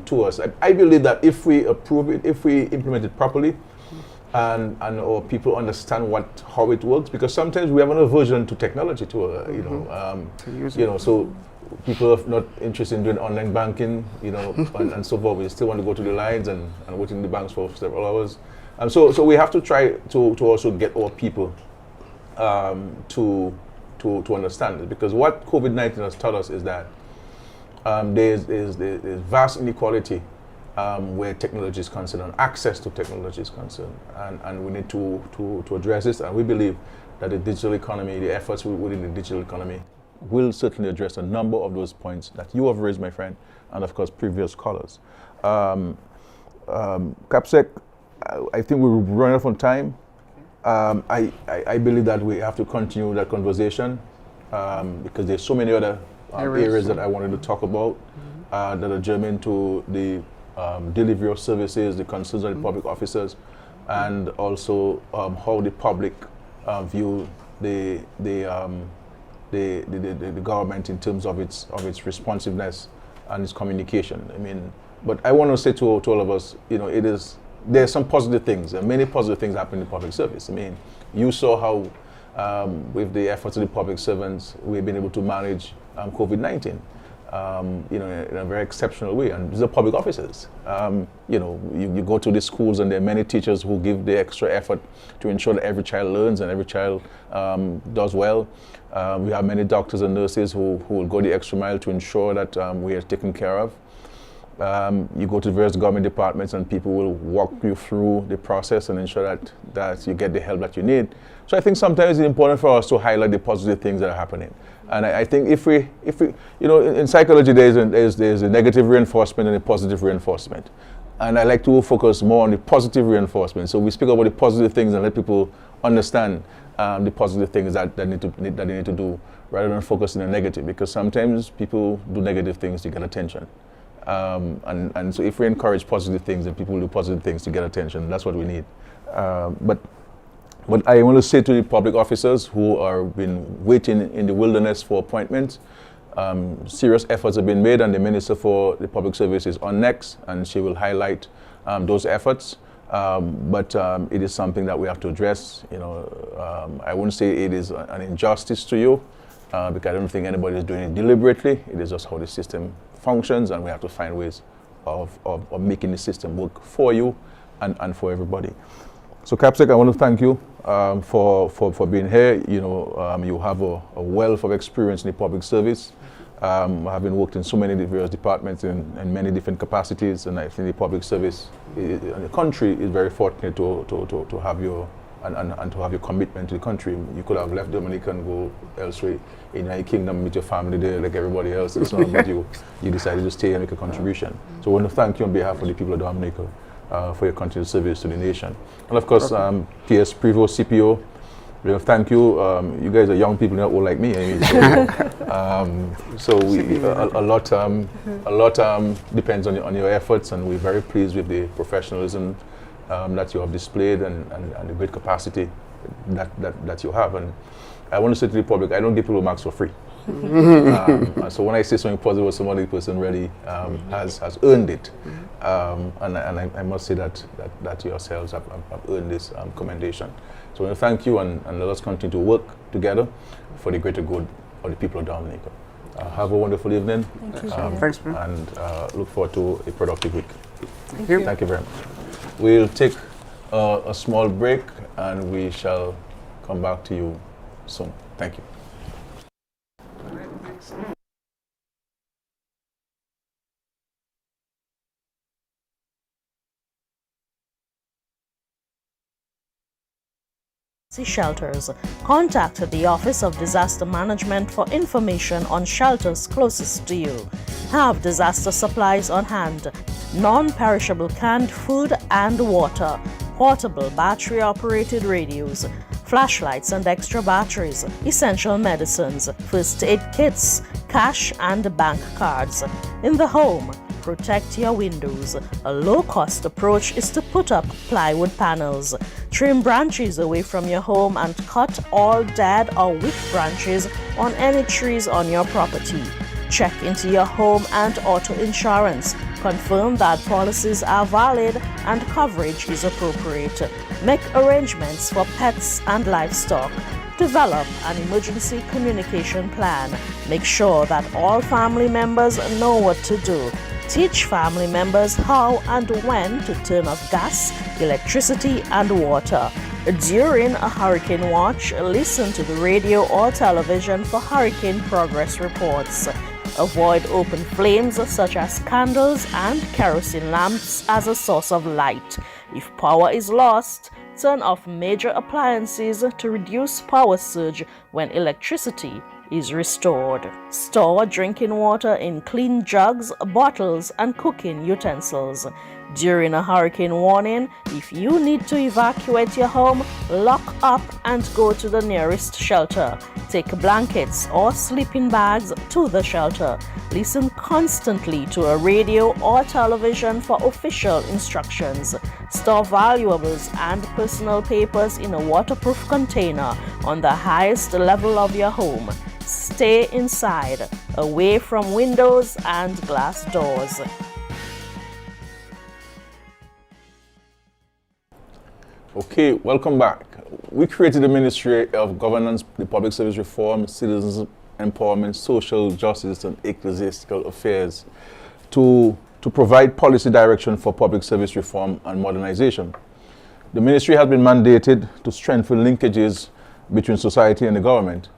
to us. I believe that if we approve it, if we implement it properly, and or people understand how it works, because sometimes we have an aversion to technology so people are not interested in doing online banking, and so forth. We still want to go to the lines and wait in the banks for several hours. And so we have to try to also get our people to understand it, because what COVID-19 has taught us is that there's vast inequality where technology is concerned and access to technology is concerned, and we need to address this. And we believe that the digital economy, the efforts within the digital economy, will certainly address a number of those points that you have raised, my friend, and of course previous callers. Capsec, I think we're running out of time. I believe that we have to continue that conversation because there's so many other areas that I wanted to talk about that are germane to the delivery of services, the concerns of the public officers, and also how the public view the government in terms of its responsiveness and its communication. I mean, but I want to say to all of us, there's some positive things, many positive things happen in the public service. I mean, you saw how with the efforts of the public servants, we've been able to manage COVID-19, in a very exceptional way. And these are public officers. You go to the schools and there are many teachers who give the extra effort to ensure that every child learns and every child does well. We have many doctors and nurses who will go the extra mile to ensure that we are taken care of. You go to various government departments and people will walk you through the process and ensure that you get the help that you need. So I think sometimes it's important for us to highlight the positive things that are happening. And I think if we in psychology there's a negative reinforcement and a positive reinforcement. And I like to focus more on the positive reinforcement. So we speak about the positive things and let people understand the positive things that they need to do, rather than focusing on negative, because sometimes people do negative things to get attention. And so if we encourage positive things and people do positive things to get attention, that's what we need. But I want to say to the public officers who are been waiting in the wilderness for appointments, serious efforts have been made, and the Minister for the Public Service is on next, and she will highlight those efforts. But it is something that we have to address. I wouldn't say it is an injustice to you, because I don't think anybody is doing it deliberately. It is just how the system functions, and we have to find ways of making the system work for you and for everybody. So Capsec, I want to thank you for being here. You have a wealth of experience in the public service, having worked in so many various departments in many different capacities, and I think the public service in the country is very fortunate to have your and to have your commitment to the country. You could have left Dominica and go elsewhere in the Kingdom with your family there like everybody else. It's not but you decided to stay and make a contribution. So I want to thank you on behalf of the people of Dominica for your continued service to the nation. And of course, PS Prevost, CPO, thank you. You guys are young people, not all like me. So a lot depends on your efforts, and we're very pleased with the professionalism that you have displayed and the great capacity that you have. And I want to say to the public, I don't give people marks for free. So when I say something positive, some other person really has earned it. And I must say that yourselves have earned this commendation. So I want to thank you, and let us continue to work together for the greater good of the people of Dominica. Have a wonderful evening. Thank you. Thanks, man. And look forward to a productive week. Thank you. Thank you very much. We'll take a small break, and we shall come back to you soon. Thank you. Shelters. Contact the Office of Disaster Management for information on shelters closest to you. Have disaster supplies on hand, non-perishable canned food and water, portable battery-operated radios, flashlights and extra batteries, essential medicines, first aid kits, cash and bank cards. In the home, protect your windows. A low-cost approach is to put up plywood panels. Trim branches away from your home and cut all dead or weak branches on any trees on your property. Check into your home and auto insurance. Confirm that policies are valid and coverage is appropriate. Make arrangements for pets and livestock. Develop an emergency communication plan. Make sure that all family members know what to do. Teach family members how and when to turn off gas, electricity, and water. During a hurricane watch, listen to the radio or television for hurricane progress reports. Avoid open flames such as candles and kerosene lamps as a source of light. If power is lost, turn off major appliances to reduce power surge when electricity is restored. Store drinking water in clean jugs, bottles, and cooking utensils. During a hurricane warning, if you need to evacuate your home, lock up and go to the nearest shelter. Take blankets or sleeping bags to the shelter. Listen constantly to a radio or television for official instructions. Store valuables and personal papers in a waterproof container on the highest level of your home. Stay inside, away from windows and glass doors. Okay, welcome back. We created the Ministry of Governance, the Public Service Reform, Citizens Empowerment, Social Justice, and Ecclesiastical Affairs to provide policy direction for public service reform and modernization. The ministry has been mandated to strengthen linkages between society and the government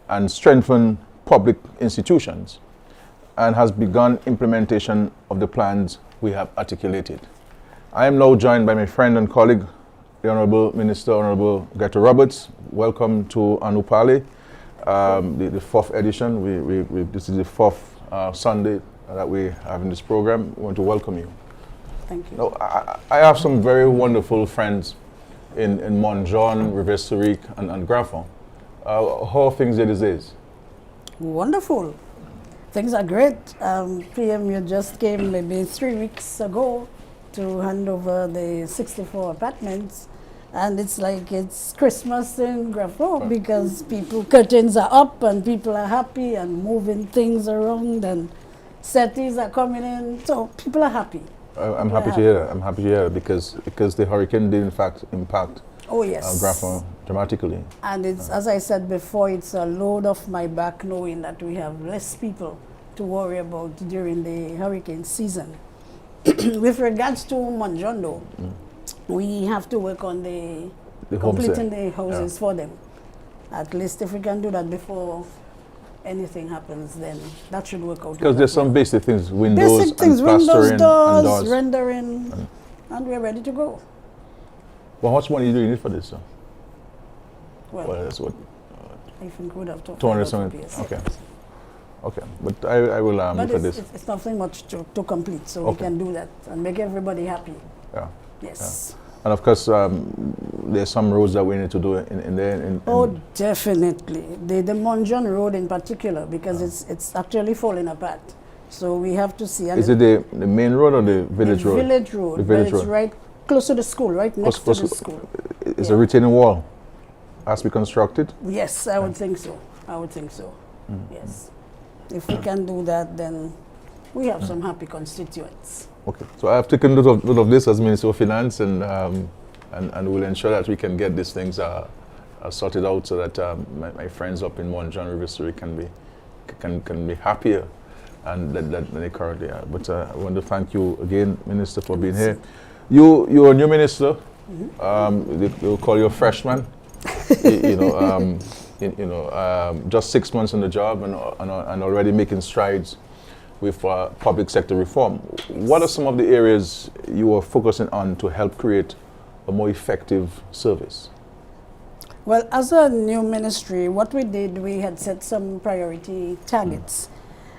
and strengthen public institutions, and has begun implementation of the plans we have articulated. I am now joined by my friend and colleague, the Honorable Minister, Honorable Greta Roberts. Welcome to Anupali, the fourth edition. This is the fourth Sunday that we have in this program. We want to welcome you. Thank you. Now, I have some very wonderful friends in Montjean, River-Suric, and Grafton. How are things there these days? Wonderful. Things are great. PM, you just came maybe 3 weeks ago to hand over the 64 apartments. And it's like it's Christmas in Grafton because curtains are up and people are happy and moving things around and settees are coming in. So people are happy. I'm happy to hear that. I'm happy to hear that because the hurricane did in fact impact Grafton dramatically. And it's, as I said before, it's a load off my back knowing that we have less people to worry about during the hurricane season. With regards to Monjondo, we have to work on completing the houses for them. At least if we can do that before anything happens, then that should work out. Because there's some basic things, windows, windows, doors, rendering, and we're ready to go. Well, how much money do you need for this, sir? Well, that's what. I think we would have to. 200. Okay. Okay, but I will look at this. It's nothing much to complete, so we can do that and make everybody happy. Yeah. Yes. Yeah. And of course, there's some roads that we need to do in there. Oh, definitely. The Monjon Road in particular, because it's actually falling apart. So we have to see. Is it the main road or the village road? Village road. The village road. It's right close to the school, right next to the school. Is a retaining wall has to be constructed? Yes, I would think so. I would think so. Yes. If we can do that, then we have some happy constituents. Okay, so I have taken note of this as Minister of Finance, and we'll ensure that we can get these things sorted out so that my friends up in Montjean River can be happier than they currently are. But I want to thank you again, Minister, for being here. You're a new minister. They'll call you a freshman. Just 6 months on the job and already making strides with public sector reform. What are some of the areas you are focusing on to help create a more effective service? Well, as a new ministry, what we did, we had set some priority targets.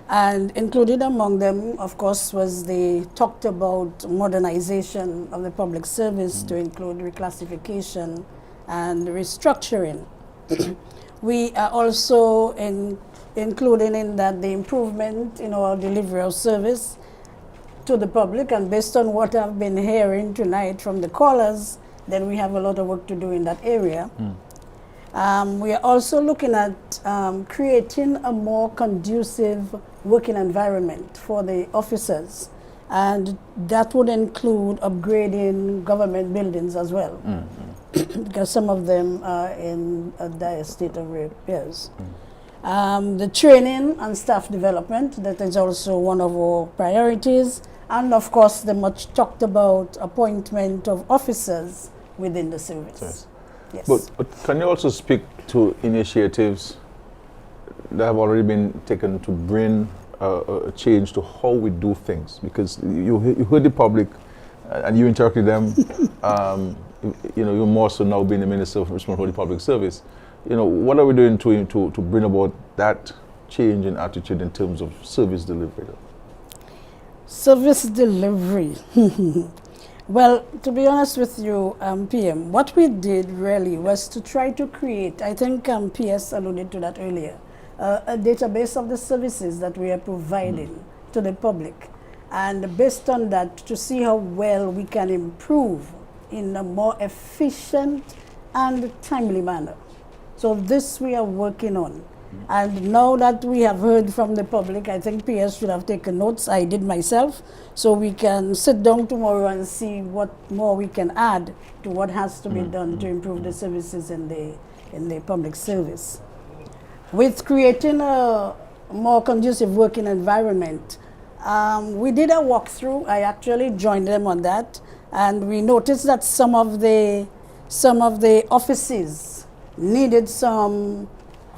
And included among them, of course, was the talked about modernization of the public service to include reclassification and restructuring. We are also including in that the improvement in our delivery of service to the public, and based on what I've been hearing tonight from the callers, then we have a lot of work to do in that area. We are also looking at creating a more conducive working environment for the officers, and that would include upgrading government buildings as well, because some of them are in a dire state of repairs. The training and staff development, that is also one of our priorities, and of course the much talked about appointment of officers within the service. Yes. But can you also speak to initiatives that have already been taken to bring a change to how we do things? Because you heard the public and you interact with them. You know, you're more so now being the Minister responsible for the public service. You know, what are we doing to bring about that change in attitude in terms of service delivery? Service delivery. Well, to be honest with you, PM, what we did really was to try to create, I think PS alluded to that earlier, a database of the services that we are providing to the public. And based on that, to see how well we can improve in a more efficient and timely manner. So this we are working on. And now that we have heard from the public, I think PS should have taken notes. I did myself. So we can sit down tomorrow and see what more we can add to what has to be done to improve the services in the public service. With creating a more conducive working environment, we did a walkthrough. I actually joined them on that. And we noticed that some of the offices needed some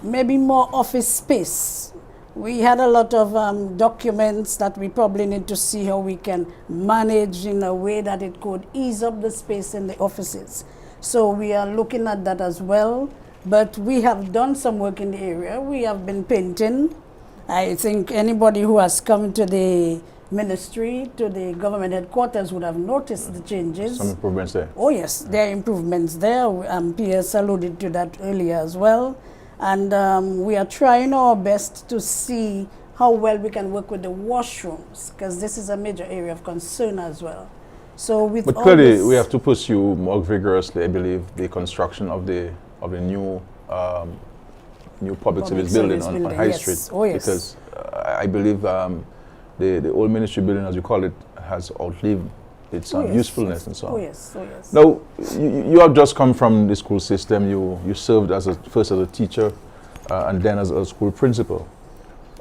maybe more office space. We had a lot of documents that we probably need to see how we can manage in a way that it could ease up the space in the offices. So we are looking at that as well. But we have done some work in the area. We have been painting. I think anybody who has come to the ministry, to the government headquarters would have noticed the changes. Some improvements there. Oh yes, there are improvements there. PS alluded to that earlier as well. And we are trying our best to see how well we can work with the washrooms, because this is a major area of concern as well. So with but clearly we have to pursue more vigorously, I believe, the construction of the new public service building on High Street. Oh, yes. Because I believe the old ministry building, as you call it, has outlived its usefulness and so on. Oh yes, oh yes. Now, you have just come from the school system. You served first as a teacher and then as a school principal.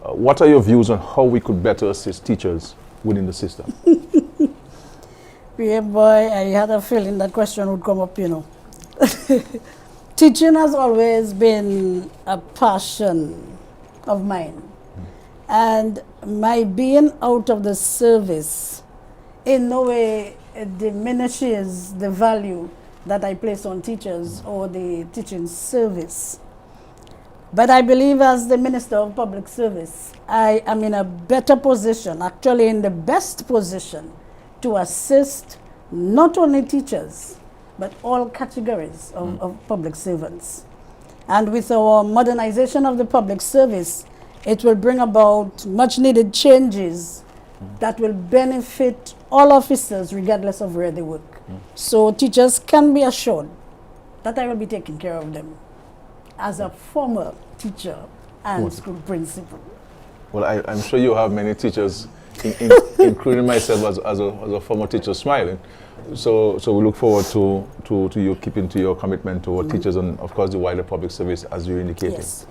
What are your views on how we could better assist teachers within the system? Yeah, boy, I had a feeling that question would come up, you know. Teaching has always been a passion of mine. And my being out of the service in no way diminishes the value that I place on teachers or the teaching service. But I believe as the Minister of Public Service, I am in a better position, actually in the best position, to assist not only teachers, but all categories of public servants. And with our modernization of the public service, it will bring about much needed changes that will benefit all officers regardless of where they work. So teachers can be assured that I will be taking care of them as a former teacher and school principal. Well, I'm sure you have many teachers, including myself as a former teacher, smiling. So we look forward to you keeping to your commitment to our teachers and, of course, the wider public service, as you indicated. Yes.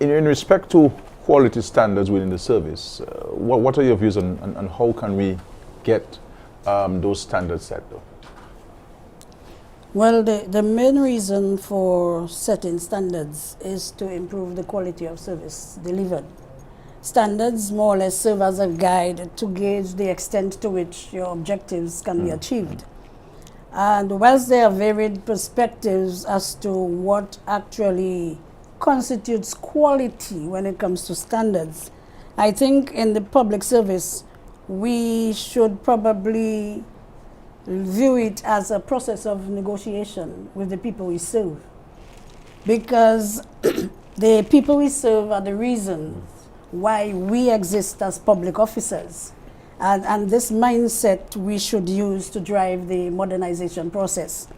In respect to quality standards within the service, what are your views on how can we get those standards set, though? Well, the main reason for setting standards is to improve the quality of service delivered. Standards more or less serve as a guide to gauge the extent to which your objectives can be achieved. And whilst there are varied perspectives as to what actually constitutes quality when it comes to standards, I think in the public service, we should probably view it as a process of negotiation with the people we serve. Because the people we serve are the reasons why we exist as public officers. And this mindset we should use to drive the modernization process.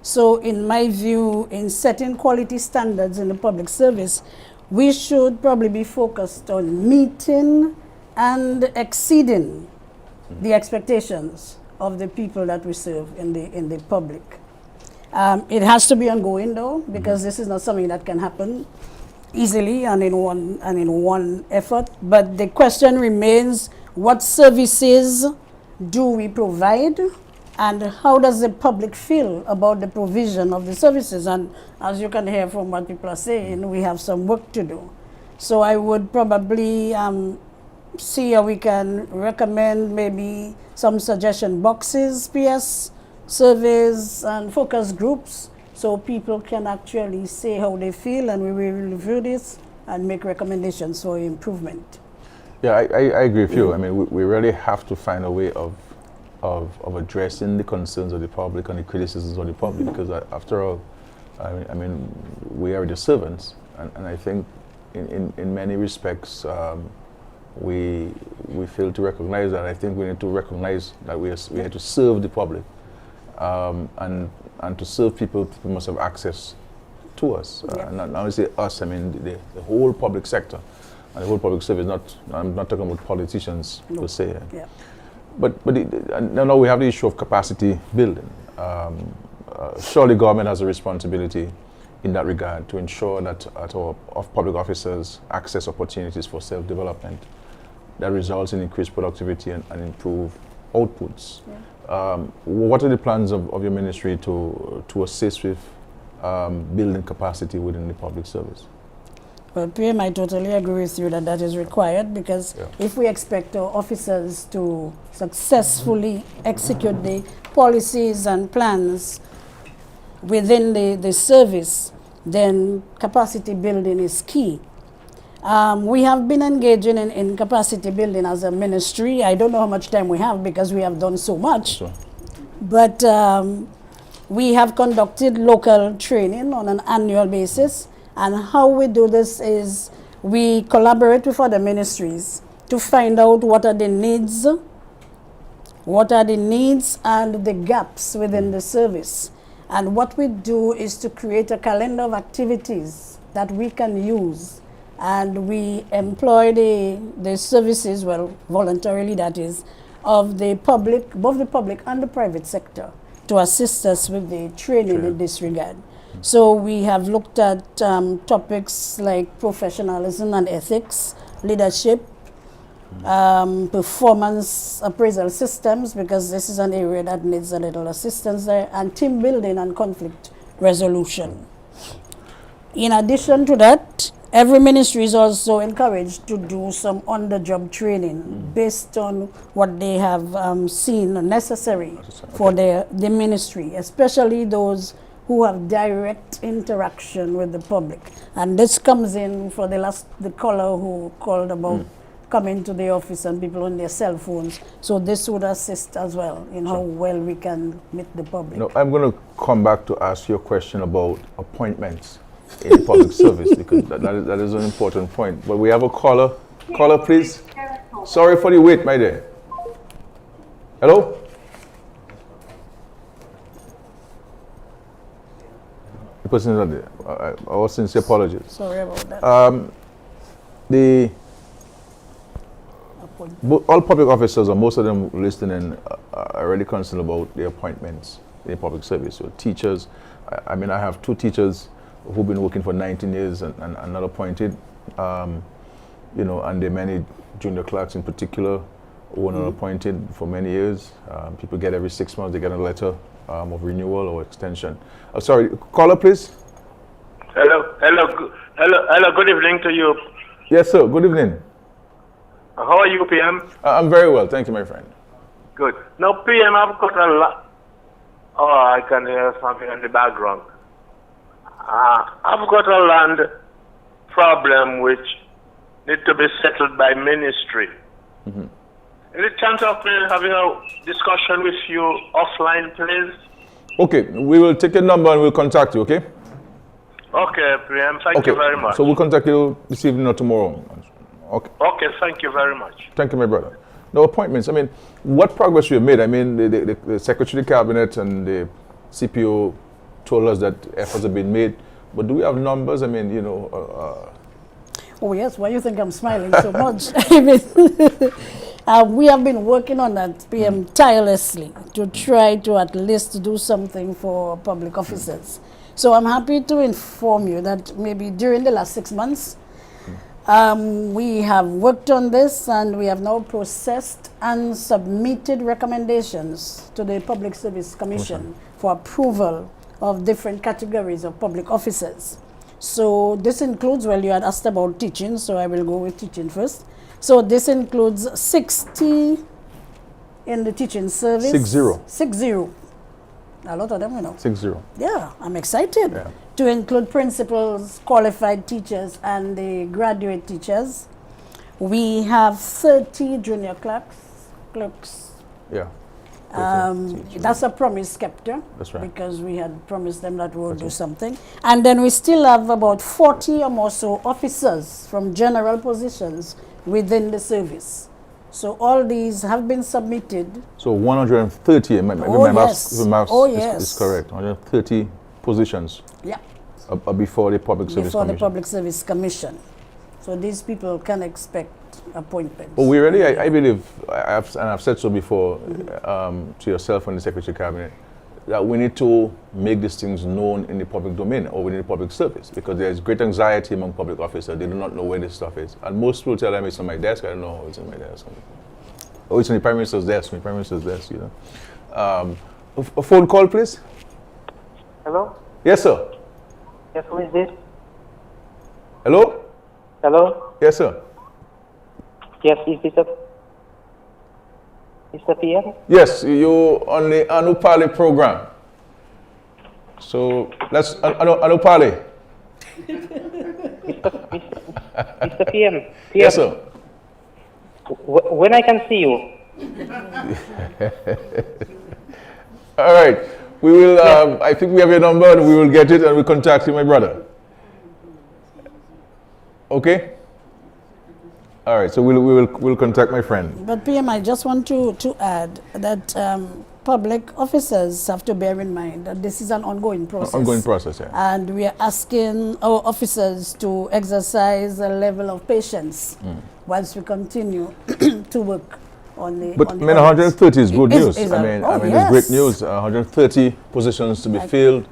So in my view, in setting quality standards in the public service, we should probably be focused on meeting and exceeding the expectations of the people that we serve in the public. It has to be ongoing though, because this is not something that can happen easily and in one effort. But the question remains, what services do we provide, and how does the public feel about the provision of the services? And as you can hear from what people are saying, we have some work to do. So I would probably see how we can recommend maybe some suggestion boxes, PS, surveys, and focus groups, so people can actually say how they feel, and we will review this and make recommendations for improvement. Yeah, I agree with you. I mean, we really have to find a way of addressing the concerns of the public and the criticisms of the public, because after all, I mean, we are the servants, and I think in many respects we fail to recognize that. I think we need to recognize that we have to serve the public, and to serve people, people must have access to us. And not only say us, I mean the whole public sector. And the whole public service, I'm not talking about politicians per se. Yeah. But now we have the issue of capacity building. Surely government has a responsibility in that regard to ensure that our public officers access opportunities for self-development that results in increased productivity and improved outputs. Yeah. What are the plans of your ministry to assist with building capacity within the public service? Well, PM, I totally agree with you that is required, because if we expect our officers to successfully execute the policies and plans within the service, then capacity building is key. We have been engaging in capacity building as a ministry. I don't know how much time we have because we have done so much. Sure. But we have conducted local training on an annual basis. And how we do this is we collaborate with other ministries to find out what are the needs and the gaps within the service. And what we do is to create a calendar of activities that we can use. And we employ the services, well, voluntarily that is, of the public, both the public and the private sector, to assist us with the training in this regard. So we have looked at topics like professionalism and ethics, leadership, performance appraisal systems, because this is an area that needs a little assistance there, and team building and conflict resolution. In addition to that, every ministry is also encouraged to do some on-the-job training based on what they have seen necessary for the ministry, especially those who have direct interaction with the public. And this comes in for the caller who called about coming to the office and people on their cell phones. So this would assist as well in how well we can meet the public. No, I'm going to come back to ask you a question about appointments in public service, because that is an important point. But we have a caller. Caller, please. Sorry for the wait, my dear. Hello? The person is not there. Our sincere apologies. Sorry about that. All public officers, or most of them listening, are really concerned about the appointments in public service. So teachers, I mean, I have 2 teachers who've been working for 19 years and not appointed, you know, and there are many junior clerks in particular who are not appointed for many years. People get every 6 months, they get a letter of renewal or extension. Sorry, caller, please. Hello, good evening to you. Yes, sir, good evening. How are you, PM? I'm very well, thank you, my friend. Good. Now, PM, I've got a lot. Oh, I can hear something in the background. I've got a land problem which needs to be settled by ministry. Any chance of having a discussion with you offline, please? Okay, we will take your number and we'll contact you, okay? Okay, PM, thank you very much. So we'll contact you this evening or tomorrow. Okay. Okay, thank you very much. Thank you, my brother. No appointments. I mean, what progress we have made? I mean, the Secretary of the Cabinet and the CPO told us that efforts have been made, but do we have numbers? I mean, you know. Oh yes, why you think I'm smiling so much? We have been working on that, PM, tirelessly to try to at least do something for public officers. So I'm happy to inform you that maybe during the last 6 months, we have worked on this and we have now processed and submitted recommendations to the Public Service Commission for approval of different categories of public officers. So this includes, well, you had asked about teaching, so I will go with teaching first. So this includes 60 in the teaching service. 60. 60. A lot of them, you know. 60. Yeah, I'm excited. Yeah. To include principals, qualified teachers, and the graduate teachers. We have 30 junior clerks. Yeah. That's a promise kept. That's right. Because we had promised them that we would do something. And then we still have about 40 or more so officers from general positions within the service. So all these have been submitted. So 130, yes. Maths is correct. 130 positions. Yeah. Before the Public Service Before Commission. the Public Service Commission. So these people can expect appointments. But we really, I believe, and I've said so before to yourself and the Secretary of Cabinet, that we need to make these things known in the public domain or within the public service, because there is great anxiety among public officers. They do not know where this stuff is. And most people tell them it's on my desk. I don't know how it's on my desk. Oh, it's on the Prime Minister's desk. My Prime Minister's desk, you know. A phone call, please. Hello? Yes, sir. Yes, who is this? Hello? Hello? Yes, sir. Yes, is this Mr. PM? Yes, you're on the Anupali program. So let's, Anupali. Mr. PM. Yes, sir. When I can see you? All right. We will, I think we have your number and we will get it and we'll contact you, my brother. Okay? All right, so we'll contact my friend. But PM, I just want to add that public officers have to bear in mind that this is an ongoing process. Ongoing process, yeah. And we are asking our officers to exercise a level of patience whilst we continue to work on the. But 130 is good news. It's it's great news. 130 positions to be filled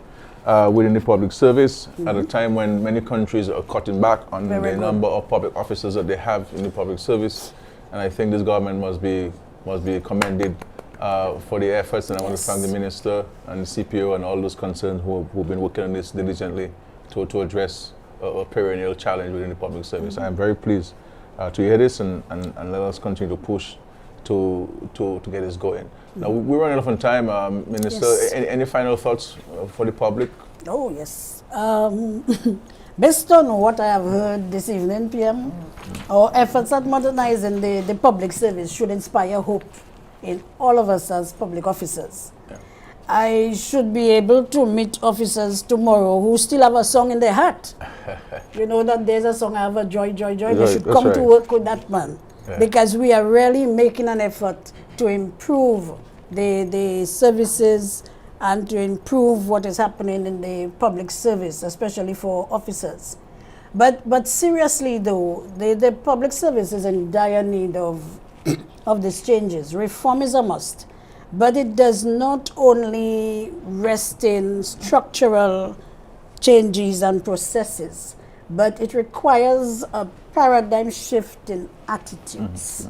within the public service at a time when many countries are cutting back on the number of public officers that they have in the public service. And I think this government must be commended for the efforts, and I want to thank the Minister and the CPO and all those concerned who've been working on this diligently to address a perennial challenge within the public service. I am very pleased to hear this and let us continue to push to get this going. Now, we're running out of time, Minister. Yes. Any final thoughts for the public? Oh, yes. Based on what I have heard this evening, PM, our efforts at modernizing the public service should inspire hope in all of us as public officers. Yeah. I should be able to meet officers tomorrow who still have a song in their heart. You know that there's a song, I have a joy, joy, joy. They should come to work with that man. Yeah. Because we are really making an effort to improve the services and to improve what is happening in the public service, especially for officers. But seriously though, the public service is in dire need of these changes. Reform is a must, but it does not only rest in structural changes and processes, but it requires a paradigm shift in attitudes.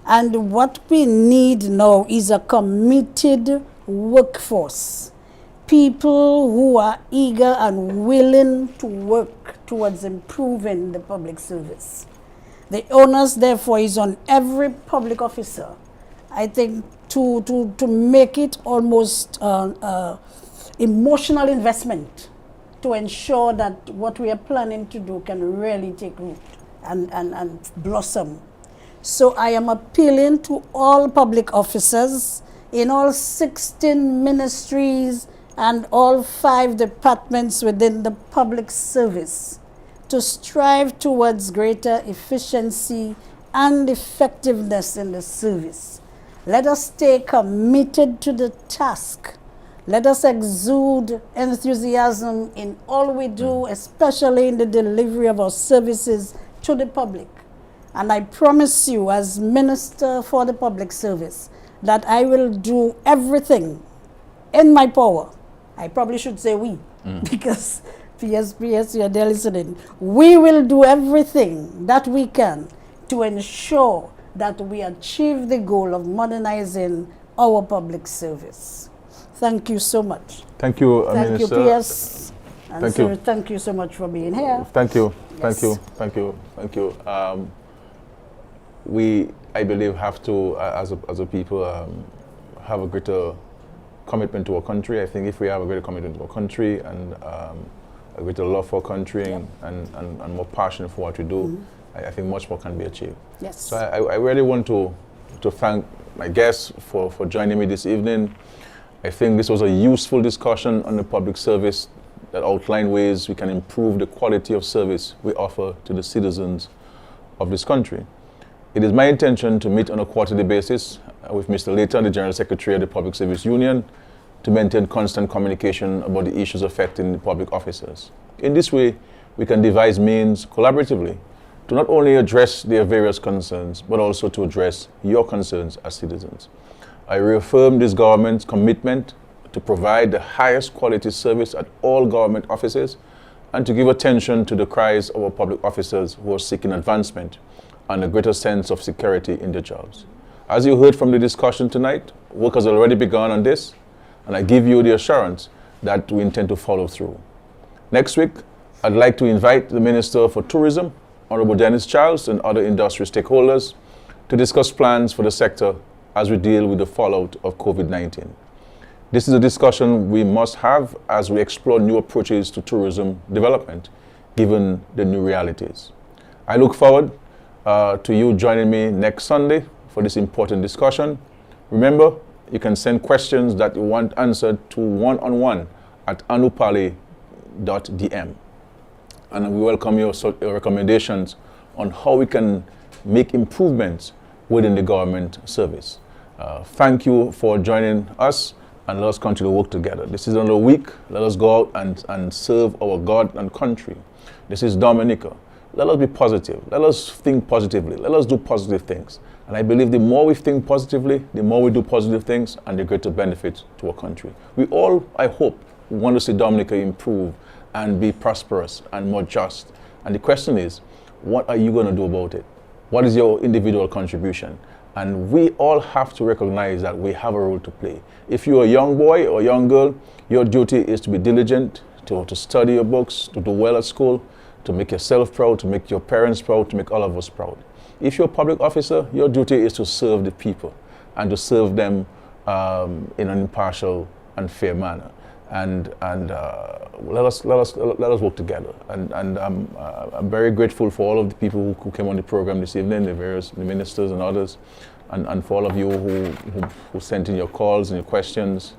And what we need now is a committed workforce, people who are eager and willing to work towards improving the public service. The onus, therefore, is on every public officer, I think, to make it almost emotional investment to ensure that what we are planning to do can really take root and blossom. So I am appealing to all public officers in all 16 ministries and all 5 departments within the public service to strive towards greater efficiency and effectiveness in the service. Let us stay committed to the task. Let us exude enthusiasm in all we do, especially in the delivery of our services to the public. And I promise you, as Minister for the Public Service, that I will do everything in my power. I probably should say we, because PS, you're there listening. We will do everything that we can to ensure that we achieve the goal of modernizing our public service. Thank you so much. Thank you, Thank Minister. you, PS. And Thank sir, you. Thank you so much for being here. Thank you. Thank Yes. you. Thank you. Thank you. We, I believe, have to, as a people, have a greater commitment to our country. I think if we have a greater commitment to our country and a greater love for our country and more passion for what we do, I think much more can be achieved. Yes. So I really want to thank my guests for joining me this evening. I think this was a useful discussion on the public service that outlined ways we can improve the quality of service we offer to the citizens of this country. It is my intention to meet on a quarterly basis with Mr. Layton, the General Secretary of the Public Service Union, to maintain constant communication about the issues affecting the public officers. In this way, we can devise means collaboratively to not only address their various concerns, but also to address your concerns as citizens. I reaffirm this government's commitment to provide the highest quality service at all government offices and to give attention to the cries of our public officers who are seeking advancement and a greater sense of security in their jobs. As you heard from the discussion tonight, work has already begun on this, and I give you the assurance that we intend to follow through. Next week, I'd like to invite the Minister for Tourism, Honorable Dennis Charles, and other industry stakeholders to discuss plans for the sector as we deal with the fallout of COVID-19. This is a discussion we must have as we explore new approaches to tourism development, given the new realities. I look forward to you joining me next Sunday for this important discussion. Remember, you can send questions that you want answered to one-on-one@anupali.dm. And we welcome your recommendations on how we can make improvements within the government service. Thank you for joining us, and let us continue to work together. This is another week. Let us go out and serve our God and country. This is Dominica. Let us be positive. Let us think positively. Let us do positive things. And I believe the more we think positively, the more we do positive things, and the greater benefit to our country. We all, I hope, want to see Dominica improve and be prosperous and more just. And the question is, what are you going to do about it? What is your individual contribution? And we all have to recognize that we have a role to play. If you're a young boy or young girl, your duty is to be diligent, to study your books, to do well at school, to make yourself proud, to make your parents proud, to make all of us proud. If you're a public officer, your duty is to serve the people and to serve them in an impartial and fair manner. And let us work together. And I'm very grateful for all of the people who came on the program this evening, the ministers and others, and for all of you who sent in your calls and your questions.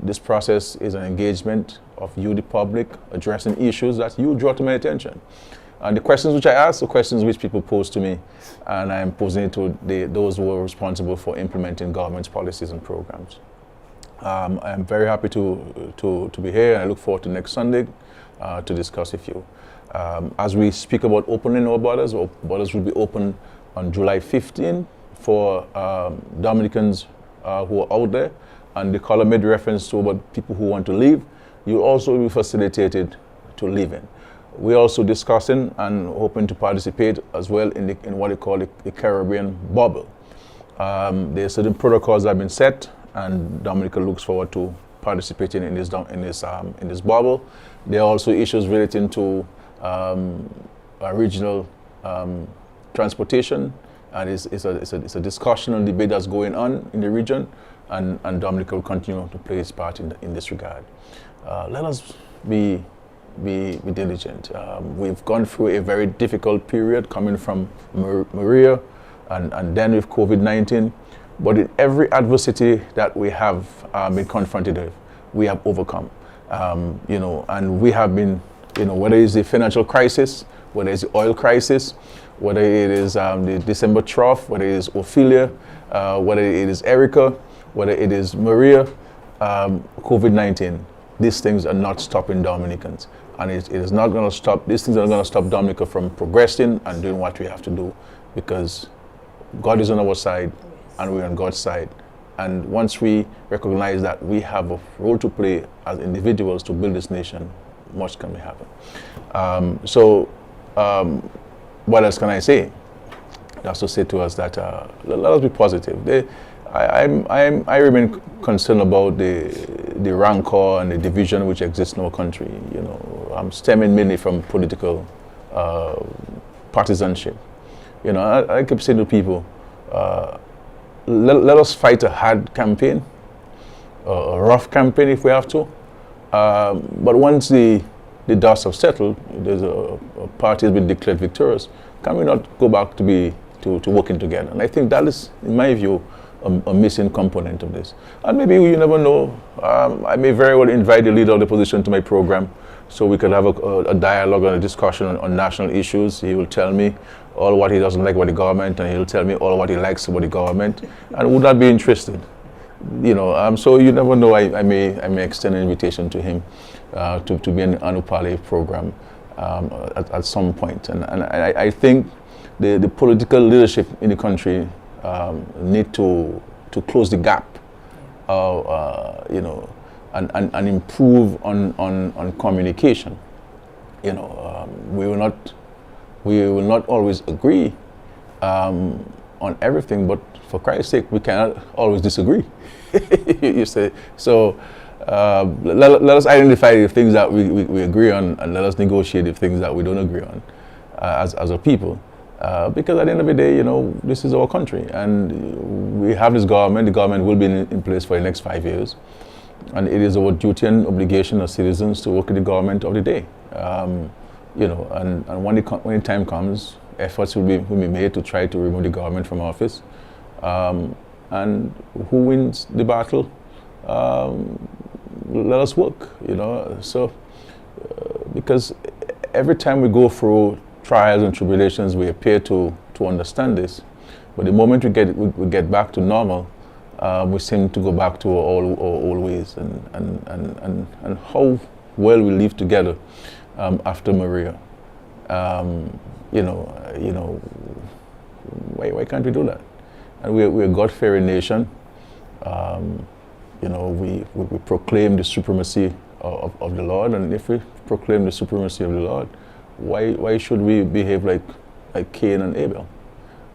This process is an engagement of you, the public, addressing issues that you draw to my attention. And the questions which I ask are questions which people pose to me, and I am posing it to those who are responsible for implementing government's policies and programs. I am very happy to be here, and I look forward to next Sunday to discuss with you. As we speak about opening our borders will be open on July 15 for Dominicans who are out there, and the caller made reference to about people who want to leave. You'll also be facilitated to leave in. We're also discussing and hoping to participate as well in what we call the Caribbean bubble. There are certain protocols that have been set, and Dominica looks forward to participating in this bubble. There are also issues relating to regional transportation, and it's a discussion and debate that's going on in the region, and Dominica will continue to play its part in this regard. Let us be diligent. We've gone through a very difficult period coming from Maria and then with COVID-19. But in every adversity that we have been confronted with, we have overcome. And we have been You know, whether it's the financial crisis, whether it's the oil crisis, whether it is the December trough, whether it is Ophelia, whether it is Erica, whether it is Maria, COVID-19, these things are not stopping Dominicans. And it is not going to stop, these things are going to stop Dominica from progressing and doing what we have to do, because God is on our side and we're on God's side. And once we recognize that we have a role to play as individuals to build this nation, much can be happen. What else can I say? Just to say to us that let us be positive. I remain concerned about the rancor and the division which exists in our country. You know, I'm stemming mainly from political partisanship. You know, I keep saying to people, let us fight a hard campaign, a rough campaign if we have to. But once the dust have settled, there's a party has been declared victorious. Can we not go back to working together? And I think that is, in my view, a missing component of this. And maybe you never know. I may very well invite the leader of the opposition to my program, so we could have a dialogue and a discussion on national issues. He will tell me all what he doesn't like about the government, and he'll tell me all what he likes about the government. And would that be interesting? You know, so you never know. I may extend an invitation to him to be in the Anupale program at some point. And I think the political leadership in the country need to close the gap, you know, and improve on communication. You know, we will not always agree on everything, but for Christ's sake, we cannot always disagree. You say so. Let us identify the things that we agree on, and let us negotiate the things that we don't agree on as a people. Because at the end of the day, you know, this is our country, and we have this government. The government will be in place for the next 5 years, and it is our duty and obligation as citizens to work with the government of the day. You know, and when the time comes, efforts will be made to try to remove the government from office. And who wins the battle? Let us work. You know, so because every time we go through trials and tribulations, we appear to understand this, but the moment we get back to normal, we seem to go back to our old ways, and how well we live together after Maria. You know, why can't we do that? And we're a God-fearing nation. You know, we proclaim the supremacy of the Lord, and if we proclaim the supremacy of the Lord, why should we behave like Cain and Abel?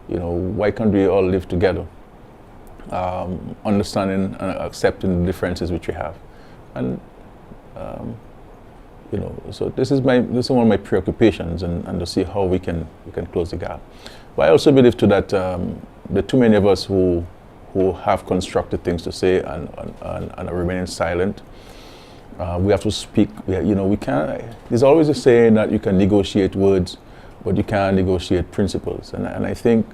You know, why can't we all live together, understanding and accepting the differences which we have? And you know, so this is one of my preoccupations, and to see how we can close the gap. But I also believe too that there are too many of us who have constructive things to say and are remaining silent. We have to speak. You know, we can't. There's always a saying that you can negotiate words, but you can't negotiate principles. And I think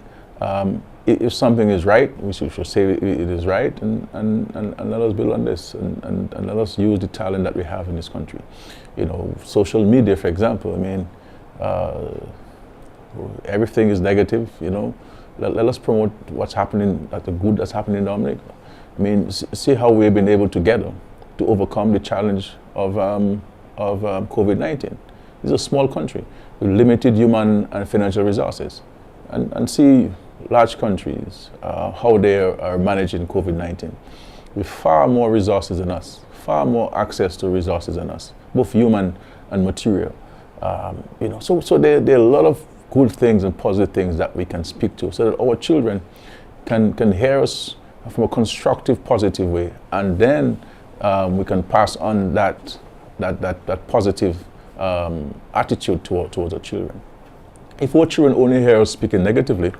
if something is right, we should say it is right, and let us build on this, and let us use the talent that we have in this country. You know, social media, for example. I mean, everything is negative. You know, let us promote what's happening, the good that's happening in Dominica. I mean, see how we've been able together to overcome the challenge of COVID-19. This is a small country with limited human and financial resources, and see large countries how they are managing COVID-19 with far more resources than us, far more access to resources than us, both human and material. You know, so there are a lot of good things and positive things that we can speak to, so that our children can hear us from a constructive, positive way, and then we can pass on that positive attitude towards our children. If our children only hear us speaking negatively,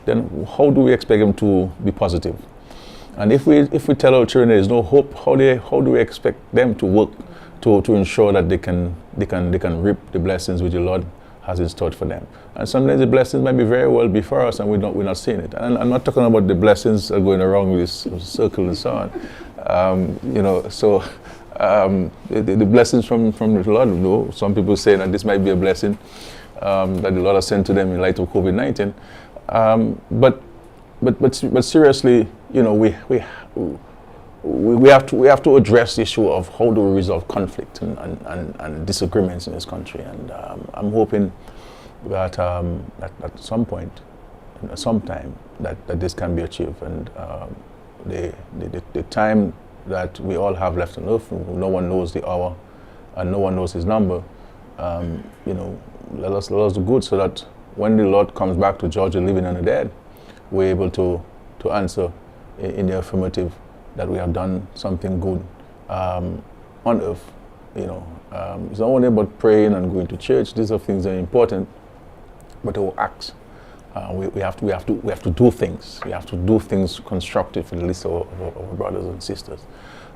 then how do we expect them to be positive? And if we tell our children there is no hope, how do we expect them to work to ensure that they can reap the blessings which the Lord has in store for them? And sometimes the blessings might be very well before us, and we're not seeing it. And I'm not talking about the blessings that are going around with this circle and so on. You know, so the blessings from the Lord. You know, some people say that this might be a blessing that the Lord has sent to them in light of COVID-19. But seriously, you know, we have to address the issue of how do we resolve conflict and disagreements in this country. And I'm hoping that at some point, sometime, that this can be achieved. And the time that we all have left on earth, no one knows the hour and no one knows his number. You know, let us do good so that when the Lord comes back to judge the living and the dead, we're able to answer in the affirmative that we have done something good on earth. You know, it's not only about praying and going to church. These are things that are important, but our acts. We have to do things. We have to do things constructive for the least of our brothers and sisters.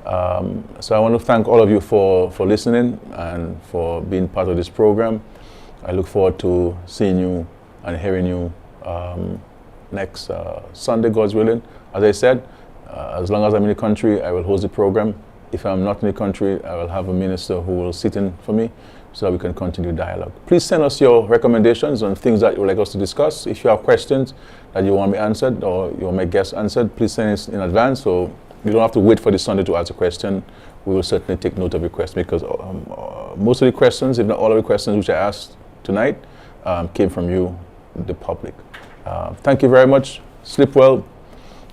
So I want to thank all of you for listening and for being part of this program. I look forward to seeing you and hearing you next Sunday, God's willing. As I said, as long as I'm in the country, I will host the program. If I'm not in the country, I will have a minister who will sit in for me so that we can continue dialogue. Please send us your recommendations on things that you would like us to discuss. If you have questions that you want me answered or you want my guests answered, please send it in advance so you don't have to wait for this Sunday to ask a question. We will certainly take note of your question because most of the questions, if not all of the questions which I asked tonight, came from you, the public. Thank you very much. Sleep well.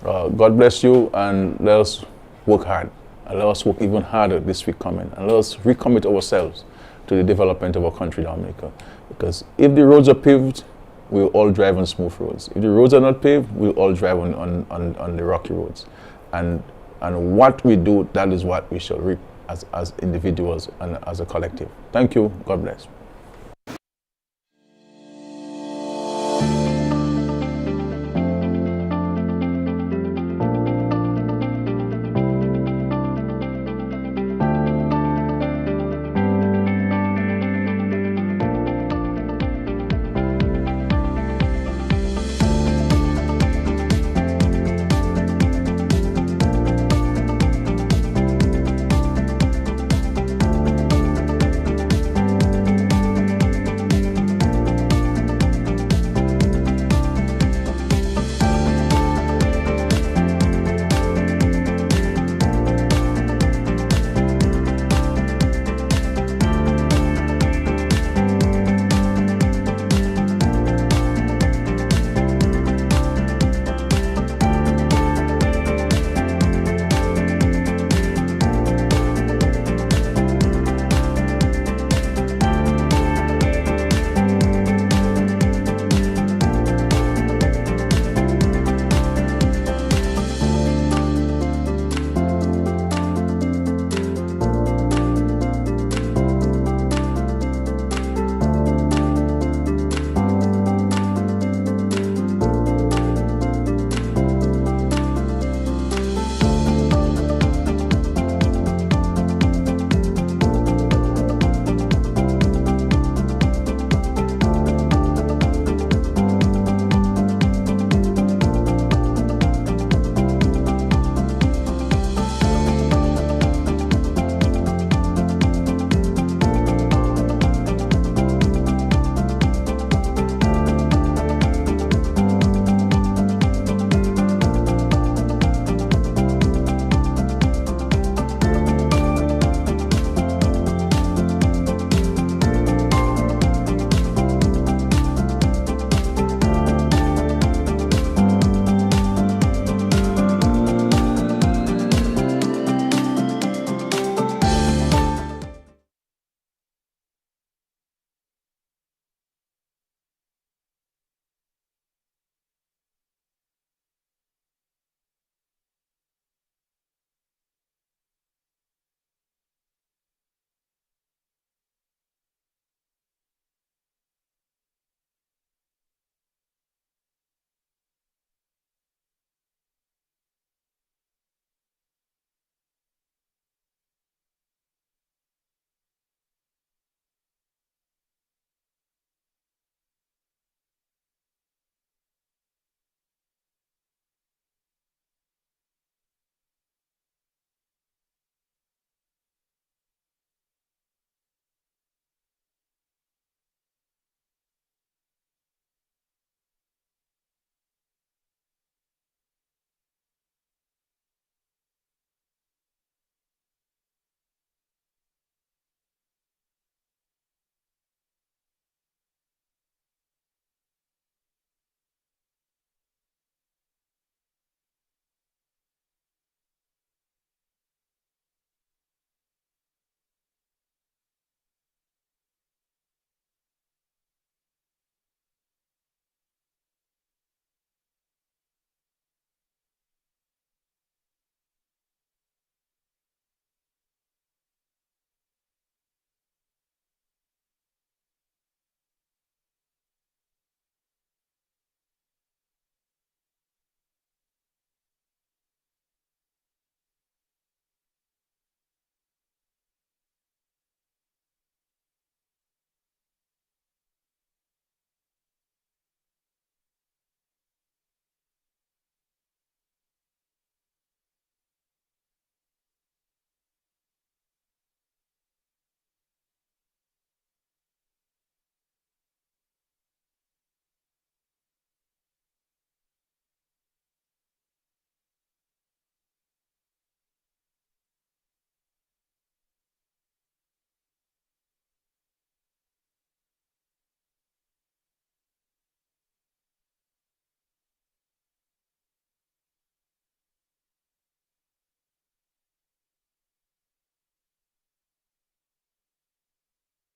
God bless you, and let us work hard. And let us work even harder this week coming. And let us recommit ourselves to the development of our country, Dominica. Because if the roads are paved, we'll all drive on smooth roads. If the roads are not paved, we'll all drive on the rocky roads. And what we do, that is what we shall reap as individuals and as a collective. Thank you. God bless.